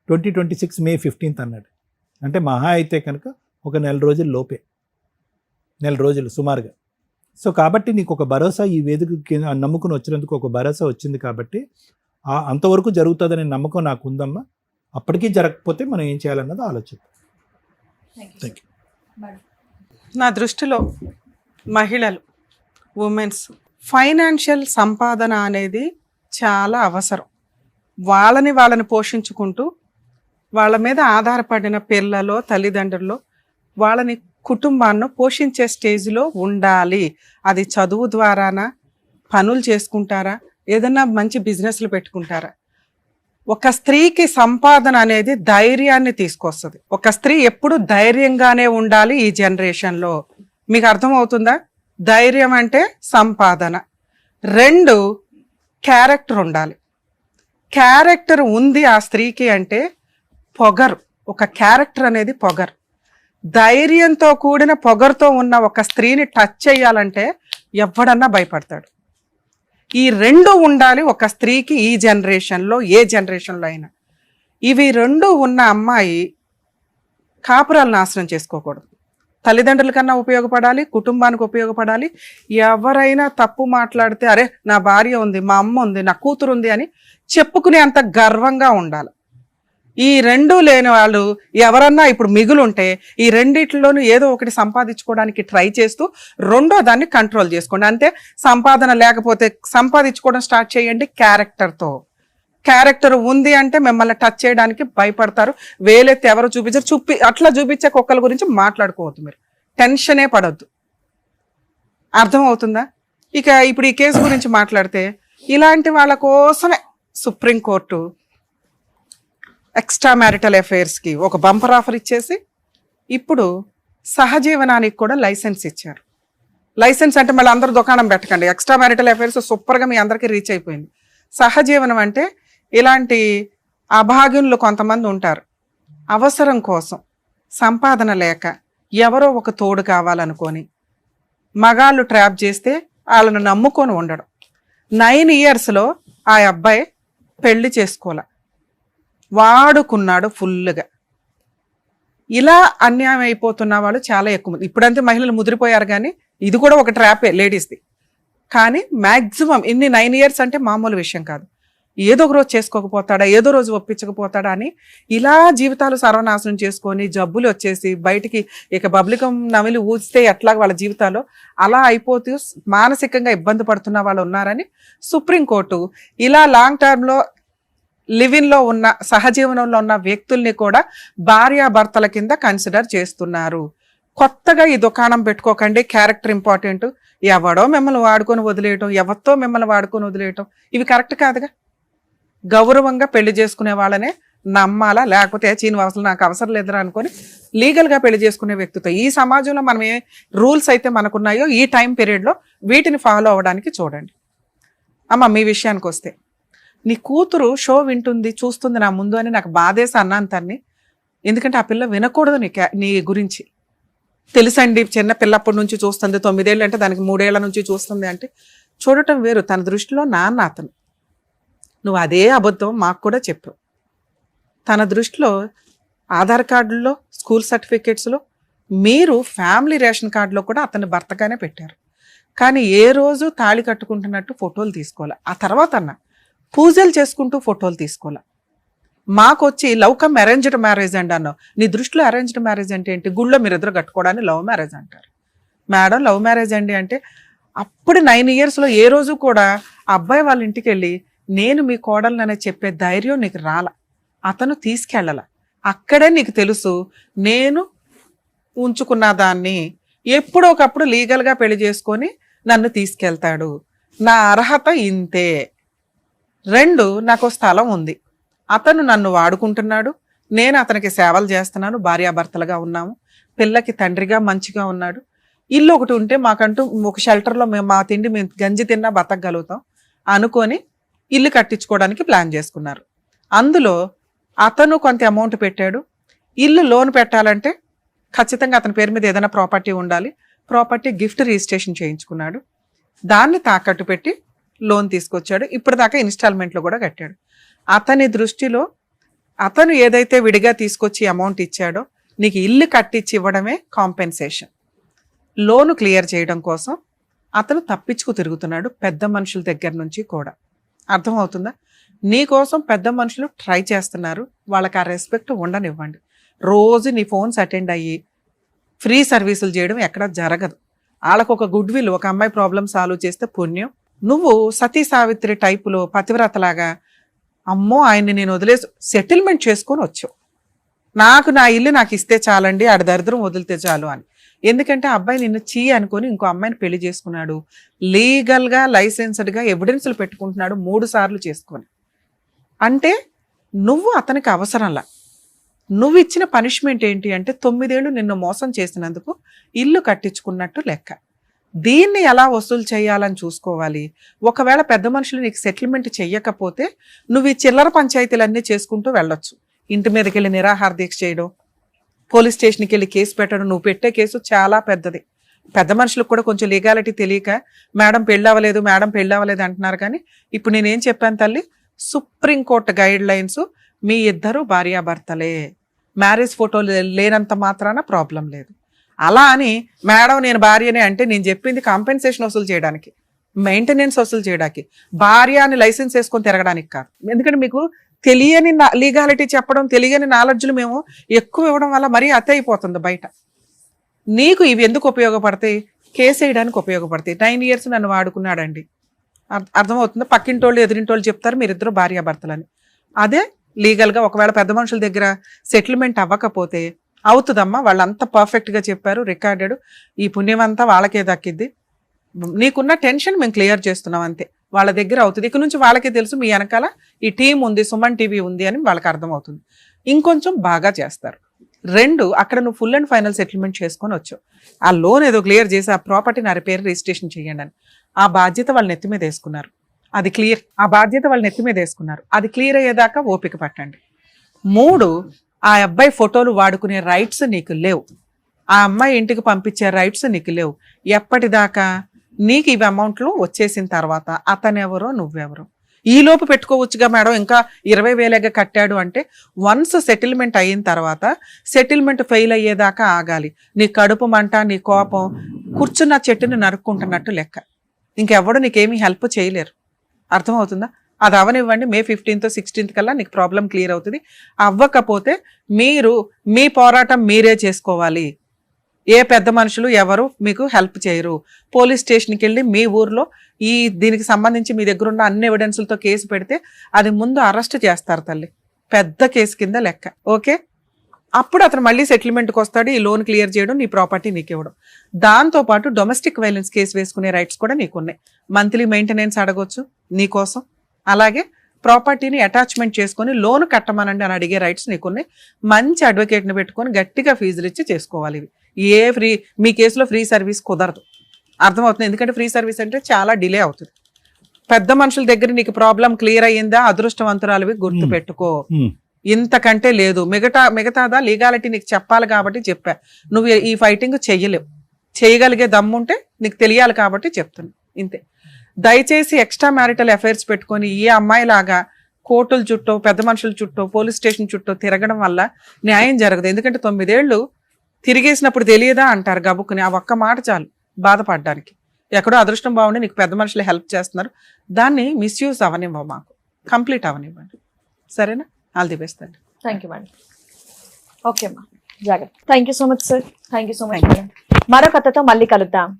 2026 మే 15th అన్నాడు. అంటే మహా అయితే కనుక ఒక 1 రోజుల లోపే, 1 రోజులు సుమారుగా. సో కాబట్టి నీకు ఒక భరోసా, ఈ వేదికకి నమ్ముకుని వచ్చినందుకు ఒక భరోసా వచ్చింది కాబట్టి అంతవరకు జరుగుతుందనే నమ్మకం నాకు ఉందమ్మా. అప్పటికీ జరగకపోతే మనం ఏం చేయాలన్నది ఆలోచిద్దాం. Thank you. నా దృష్టిలో మహిళలు, ఉమెన్స్ ఫైనాన్షియల్ సంపాదన అనేది చాలా అవసరం. వాళ్ళని పోషించుకుంటూ వాళ్ళ మీద ఆధారపడిన పిల్లలో, తల్లిదండ్రుల్లో వాళ్ళని, కుటుంబాన్ని పోషించే స్టేజ్లో ఉండాలి. అది చదువు ద్వారానా, పనులు చేసుకుంటారా, ఏదన్నా మంచి బిజినెస్లు పెట్టుకుంటారా. ఒక స్త్రీకి సంపాదన అనేది ధైర్యాన్ని తీసుకొస్తుంది. ఒక స్త్రీ ఎప్పుడు ధైర్యంగానే ఉండాలి ఈ జనరేషన్లో. మీకు అర్థమవుతుందా? ధైర్యం అంటే సంపాదన. 2 క్యారెక్టర్ ఉండాలి. క్యారెక్టర్ ఉంది ఆ స్త్రీకి అంటే పొగరు. ఒక క్యారెక్టర్ అనేది పొగరు. ధైర్యంతో కూడిన పొగరుతో ఉన్న ఒక స్త్రీని టచ్ చేయాలంటే ఎవడన్నా భయపడతాడు. ఈ 2 ఉండాలి ఒక స్త్రీకి ఈ జనరేషన్లో, ఏ జనరేషన్లో అయినా. ఇవి 2 ఉన్న అమ్మాయి కాపురాలు నాశనం చేసుకోకూడదు. తల్లిదండ్రుల కన్నా ఉపయోగపడాలి, కుటుంబానికి ఉపయోగపడాలి. ఎవరైనా తప్పు మాట్లాడితే అరే నా భార్య ఉంది, మా అమ్మ ఉంది, నా కూతురు ఉంది అని చెప్పుకునే అంత గర్వంగా ఉండాలి. ఈ 2 లేని వాళ్ళు ఎవరన్నా ఇప్పుడు మిగులుంటే ఈ రెండిట్లోనూ ఏదో ఒకటి సంపాదించుకోవడానికి ట్రై చేస్తూ 2వ దాన్ని కంట్రోల్ చేసుకోండి. అంతే. సంపాదన లేకపోతే సంపాదించుకోవడం స్టార్ట్ చేయండి క్యారెక్టర్తో. క్యారెక్టర్ ఉంది అంటే మిమ్మల్ని టచ్ చేయడానికి భయపడతారు. వేలెత్తి ఎవరు చూపించారు, అట్లా చూపించే కుక్కల గురించి మాట్లాడుకోవద్దు. మీరు టెన్షనే పడొద్దు. అర్థమవుతుందా? ఇక ఇప్పుడు ఈ కేసు గురించి మాట్లాడితే ఇలాంటి వాళ్ళ కోసమే సుప్రీంకోర్టు ఎక్స్ట్రా మ్యారిటల్ అఫైర్స్కి ఒక బంపర్ ఆఫర్ ఇచ్చేసి ఇప్పుడు సహజీవనానికి కూడా లైసెన్స్ ఇచ్చారు. లైసెన్స్ అంటే మళ్ళీ అందరూ దుకాణం పెట్టకండి. ఎక్స్ట్రా మ్యారిటల్ అఫైర్స్ సూపర్గా మీ అందరికీ రీచ్ అయిపోయింది. సహజీవనం అంటే ఇలాంటి అభాగ్యులు కొంతమంది ఉంటారు. అవసరం కోసం, సంపాదన లేక, ఎవరో ఒక తోడు కావాలనుకొని మగాళ్ళు ట్రాప్ చేస్తే వాళ్ళను నమ్ముకొని ఉండడం. 9 yearsలో ఆ అబ్బాయి పెళ్లి చేసుకోలే, వాడుకున్నాడు ఫుల్గా. ఇలా అన్యాయం అయిపోతున్న వాళ్ళు చాలా ఎక్కువ మంది. ఇప్పుడంతే మహిళలు ముదిరిపోయారు, కానీ ఇది కూడా ఒక ట్రాపే లేడీస్ది. కానీ మ్యాక్సిమం ఇన్ని 9 years అంటే మామూలు విషయం కాదు. ఏదో ఒక రోజు చేసుకోకపోతాడా, ఏదో రోజు ఒప్పించకపోతాడా అని ఇలా జీవితాలు సర్వనాశనం చేసుకొని జబ్బులు వచ్చేసి బయటికి ఇక పబ్లికం నమిలి ఊస్తే ఎట్లా వాళ్ళ జీవితాలు అలా అయిపోతూ మానసికంగా ఇబ్బంది పడుతున్న వాళ్ళు ఉన్నారని సుప్రీంకోర్టు ఇలా లాంగ్ టర్మ్లో లివిన్లో ఉన్న సహజీవనంలో ఉన్న వ్యక్తుల్ని కూడా భార్యాభర్తల కింద కన్సిడర్ చేస్తున్నారు. కొత్తగా ఈ దుకాణం పెట్టుకోకండి, క్యారెక్టర్ ఇంపార్టెంట్, ఎవడో మిమ్మల్ని వాడుకొని వదిలేయటం, ఎవరితో మిమ్మల్ని వాడుకొని వదిలేయటం ఇవి కరెక్ట్ కాదుగా. గౌరవంగా పెళ్లి చేసుకునే వాళ్ళనే నమ్మాలా, లేకపోతే చీనివాసులు నాకు అవసరం లేదురా అనుకొని లీగల్గా పెళ్లి చేసుకునే వ్యక్తితో ఈ సమాజంలో మనం ఏ రూల్స్ అయితే మనకున్నాయో ఈ టైం పీరియడ్లో వీటిని ఫాలో అవ్వడానికి చూడండి. అమ్మ మీ విషయానికి వస్తే, నీ కూతురు షో వింటుంది చూస్తుంది నా ముందు అని నాకు బాధేసి అన్నాను తన్ని. ఎందుకంటే ఆ పిల్ల వినకూడదు నీ గురించి. తెలుసండి, చిన్న పిల్లప్పటి నుంచి చూస్తుంది, 9 ఏళ్ళు అంటే దానికి 3 ఏళ్ల నుంచి చూస్తుంది అంటే చూడటం వేరు. తన దృష్టిలో నాన్న అతను. నువ్వు అదే అబద్ధం మాకు కూడా చెప్పావు. తన దృష్టిలో ఆధార్ కార్డుల్లో, స్కూల్ సర్టిఫికేట్స్లో, మీరు ఫ్యామిలీ రేషన్ కార్డులో కూడా అతన్ని భర్తగానే పెట్టారు. కానీ ఏ రోజు తాళి కట్టుకుంటున్నట్టు ఫోటోలు తీసుకోవాలి. ఆ తర్వాత అన్న పూజలు చేసుకుంటూ ఫోటోలు తీసుకోవాలి. మాకు వచ్చి లవ్ కమ్ అరేంజ్డ్ మ్యారేజ్ అండి అన్నావు. నీ దృష్టిలో అరేంజ్డ్ మ్యారేజ్ అంటే ఏంటి? గుళ్ళో మీరిద్దరు కట్టుకోవడానికి లవ్ మ్యారేజ్ అంటారు. మేడం లవ్ మ్యారేజ్ అండి అంటే అప్పుడు 9 yearsలో ఏ రోజు కూడా అబ్బాయి వాళ్ళ ఇంటికి వెళ్ళి నేను మీ కోడలనే చెప్పే ధైర్యం నీకు రాల. అతను తీసుకెళ్ళాల. అక్కడే నీకు తెలుసు నేను ఉంచుకున్న దాన్ని ఎప్పుడో ఒకప్పుడు లీగల్గా పెళ్లి చేసుకొని నన్ను తీసుకెళ్తాడు, నా అర్హత ఇంతే. 2 నాకు స్థలం ఉంది, అతను నన్ను వాడుకుంటున్నాడు, నేను అతనికి సేవలు చేస్తున్నాను, భార్యాభర్తలుగా ఉన్నాము, పిల్లకి తండ్రిగా మంచిగా ఉన్నాడు, ఇల్లు ఒకటి ఉంటే మాకంటూ ఒక షెల్టర్లో మేము మా తిండి మేము గంజి తిన్నా బతకగలుగుతాం అనుకొని ఇల్లు కట్టించుకోవడానికి ప్లాన్ చేసుకున్నారు. అందులో అతను కొంత అమౌంట్ పెట్టాడు. ఇల్లు లోన్ పెట్టాలంటే ఖచ్చితంగా అతని పేరు మీద ఏదైనా ప్రాపర్టీ ఉండాలి. ప్రాపర్టీ గిఫ్ట్ రిజిస్ట్రేషన్ చేయించుకున్నాడు. దాన్ని తాకట్టు పెట్టి లోన్ తీసుకొచ్చాడు. ఇప్పటిదాకా ఇన్స్టాల్మెంట్లో కూడా కట్టాడు. అతని దృష్టిలో అతను ఏదైతే విడిగా తీసుకొచ్చి అమౌంట్ ఇచ్చాడో నీకు ఇల్లు కట్టించి ఇవ్వడమే కాంపెన్సేషన్. లోను క్లియర్ చేయడం కోసం అతను తప్పించుకు తిరుగుతున్నాడు పెద్ద మనుషుల దగ్గర నుంచి కూడా. అర్థమవుతుందా? నీకోసం పెద్ద మనుషులు ట్రై చేస్తున్నారు. వాళ్ళకి ఆ రెస్పెక్ట్ ఉండనివ్వండి. రోజు నీ ఫోన్స్ అటెండ్ అయ్యి ఫ్రీ సర్వీసులు చేయడం ఎక్కడ జరగదు. వాళ్ళకు ఒక గుడ్ విల్, ఒక అమ్మాయి ప్రాబ్లమ్ సాల్వ్ చేస్తే పుణ్యం. నువ్వు సతీ సావిత్రి టైపులో పతివ్రతలాగా అమ్మో ఆయన్ని నేను వదిలేసి సెటిల్మెంట్ చేసుకొని వచ్చావు. నాకు నా ఇల్లు నాకు ఇస్తే చాలండి, ఆడ దరిద్రం వదిలితే చాలు అని. ఎందుకంటే అబ్బాయి నిన్ను చీ అనుకొని ఇంకో అమ్మాయిని పెళ్లి చేసుకున్నాడు. లీగల్గా లైసెన్స్డ్గా ఎవిడెన్స్లు పెట్టుకుంటున్నాడు 3 సార్లు చేసుకొని. అంటే నువ్వు అతనికి అవసరంలా. నువ్వు ఇచ్చిన పనిష్మెంట్ ఏంటి అంటే 9 ఏళ్ళు నిన్ను మోసం చేసినందుకు ఇల్లు కట్టించుకున్నట్టు లెక్క. దీన్ని ఎలా వసూలు చేయాలని చూసుకోవాలి. ఒకవేళ పెద్ద మనుషులు నీకు సెటిల్మెంట్ చెయ్యకపోతే నువ్వు ఈ చిల్లర పంచాయతీలన్నీ చేసుకుంటూ వెళ్ళొచ్చు. ఇంటి మీదకి వెళ్ళి నిరాహార దీక్ష చేయడం, పోలీస్ స్టేషన్కి వెళ్ళి కేసు పెట్టడం. నువ్వు పెట్టే కేసు చాలా పెద్దది. పెద్ద మనుషులకు కూడా కొంచెం లీగాలిటీ తెలియక మేడం పెళ్ళి అవ్వలేదు అంటున్నారు. కానీ ఇప్పుడు నేనేం చెప్పాను తల్లి, సుప్రీంకోర్టు గైడ్ లైన్స్, మీ ఇద్దరు భార్యాభర్తలే, మ్యారేజ్ ఫోటోలు లేనంత మాత్రాన ప్రాబ్లం లేదు. అలా అని మేడం నేను భార్యనే అంటే నేను చెప్పింది కాంపెన్సేషన్ వసూలు చేయడానికి, మెయింటెనెన్స్ వసూలు చేయడానికి, భార్య అని లైసెన్స్ వేసుకొని తిరగడానికి కాదు. ఎందుకంటే మీకు తెలియని లీగాలిటీ చెప్పడం, తెలియని నాలెడ్జ్లు మేము ఎక్కువ ఇవ్వడం వల్ల మరీ అతి అయిపోతుంది బయట. నీకు ఇవి ఎందుకు ఉపయోగపడతాయి? కేసు వేయడానికి ఉపయోగపడతాయి. 9 years నన్ను వాడుకున్నాడండి, అర్థమవుతుందా? పక్కింటోళ్ళు ఎదిరింటోళ్ళు చెప్తారు మీరిద్దరు భార్యాభర్తలని. అదే లీగల్గా ఒకవేళ పెద్ద మనుషుల దగ్గర సెటిల్మెంట్ అవ్వకపోతే అవుతుందమ్మా, వాళ్ళంతా పర్ఫెక్ట్గా చెప్పారు, రికార్డెడ్, ఈ పుణ్యం అంతా వాళ్ళకే దక్కిద్ది, నీకున్న టెన్షన్ మేము క్లియర్ చేస్తున్నాం అంతే, వాళ్ళ దగ్గర అవుతుంది. ఇక నుంచి వాళ్ళకే తెలుసు మీ వెనకాల ఈ టీం ఉంది, సుమన్ టీవీ ఉంది అని వాళ్ళకి అర్థమవుతుంది. ఇంకొంచెం బాగా చేస్తారు. 2 అక్కడ నువ్వు ఫుల్ అండ్ ఫైనల్ సెటిల్మెంట్ చేసుకొని వచ్చావు. ఆ లోన్ ఏదో క్లియర్ చేసి ఆ ప్రాపర్టీ నా పేరు రిజిస్ట్రేషన్ చేయండి అని ఆ బాధ్యత వాళ్ళ నెత్తి మీద వేసుకున్నారు. అది క్లియర్, ఆ బాధ్యత వాళ్ళ నెత్తి మీద వేసుకున్నారు. అది క్లియర్ అయ్యేదాకా ఓపిక పట్టండి. 3 ఆ అబ్బాయి ఫోటోలు వాడుకునే రైట్స్ నీకు లేవు. ఆ అమ్మాయి ఇంటికి పంపించే రైట్స్ నీకు లేవు. ఎప్పటిదాకా? నీకు ఇవి అమౌంట్లు వచ్చేసిన తర్వాత అతనెవరో నువ్వెవరో ఈ లోపు పెట్టుకోవచ్చుగా మేడం, ఇంకా 20,000 కట్టాడు అంటే వన్స్ సెటిల్మెంట్ అయిన తర్వాత సెటిల్మెంట్ ఫెయిల్ అయ్యేదాకా ఆగాలి. నీ కడుపు మంట, నీ కోపం కూర్చున్న చెట్టుని నరుక్కుంటున్నట్టు లెక్క. ఇంకెవడు నీకేమీ హెల్ప్ చేయలేరు. అర్థమవుతుందా? అది అవనివ్వండి. May 15th 16th కల్లా నీకు ప్రాబ్లం క్లియర్ అవుతుంది. అవ్వకపోతే మీరు మీ పోరాటం మీరే చేసుకోవాలి. ఏ పెద్ద మనుషులు ఎవరు మీకు హెల్ప్ చేయరు. పోలీస్ స్టేషన్కి వెళ్ళి మీ ఊర్లో దీనికి సంబంధించి మీ దగ్గర ఉన్న అన్ని ఎవిడెన్స్లతో కేసు పెడితే అది ముందు అరెస్ట్ చేస్తారు తల్లి, పెద్ద కేసు కింద లెక్క. ఓకే, అప్పుడు అతను మళ్ళీ సెటిల్మెంట్కి వస్తాడు. ఈ లోన్ క్లియర్ చేయడం, నీ ప్రాపర్టీ నీకు ఇవ్వడం. దాంతోపాటు డొమెస్టిక్ వైలెన్స్ కేసు వేసుకునే రైట్స్ కూడా నీకున్నాయి. మంత్లీ మెయింటెనెన్స్ అడగొచ్చు నీకోసం. అలాగే ప్రాపర్టీని అటాచ్మెంట్ చేసుకొని లోన్ కట్టమనండి అని అడిగే రైట్స్ నీకున్నాయి. మంచి అడ్వకేట్ని పెట్టుకొని గట్టిగా ఫీజులు ఇచ్చి చేసుకోవాలి. ఇవి మీ కేసులో ఫ్రీ సర్వీస్ కుదరదు. అర్థమవుతుంది? ఎందుకంటే ఫ్రీ సర్వీస్ అంటే చాలా డిలే అవుతుంది. పెద్ద మనుషుల దగ్గర నీకు ప్రాబ్లం క్లియర్ అయ్యిందా, అదృష్టవంతురాలివి, గుర్తు పెట్టుకో. ఇంతకంటే లేదు. మిగతాదా లీగాలిటీ నీకు చెప్పాలి కాబట్టి చెప్పా. నువ్వు ఈ ఫైటింగ్ చెయ్యలేవు. చేయగలిగే దమ్ముంటే నీకు తెలియాలి కాబట్టి చెప్తున్నా, ఇంతే. దయచేసి ఎక్స్ట్రా మ్యారిటల్ అఫైర్స్ పెట్టుకొని ఈ అమ్మాయిలాగా కోర్టుల చుట్టూ, పెద్ద మనుషుల చుట్టూ, పోలీస్ స్టేషన్ చుట్టూ తిరగడం వల్ల న్యాయం జరగదు. ఎందుకంటే 9 ఏళ్ళు తిరిగేసినప్పుడు తెలియదా అంటారు గబుక్కుని. ఆ ఒక్క మాట చాలు బాధపడడానికి. ఎక్కడో అదృష్టం బాగుండి నీకు పెద్ద మనుషులు హెల్ప్ చేస్తున్నారు, దాన్ని మిస్యూజ్ అవనివ్వ, మాకు కంప్లీట్ అవనివ్వండి. సరేనా? ఆల్ ది బెస్ట్ అండి. Thank you madam. ఓకే అమ్మా, జాగ్రత్త. Thank you so much sir. Thank you so much madam. మరో కథతో మళ్ళీ కలుద్దాం.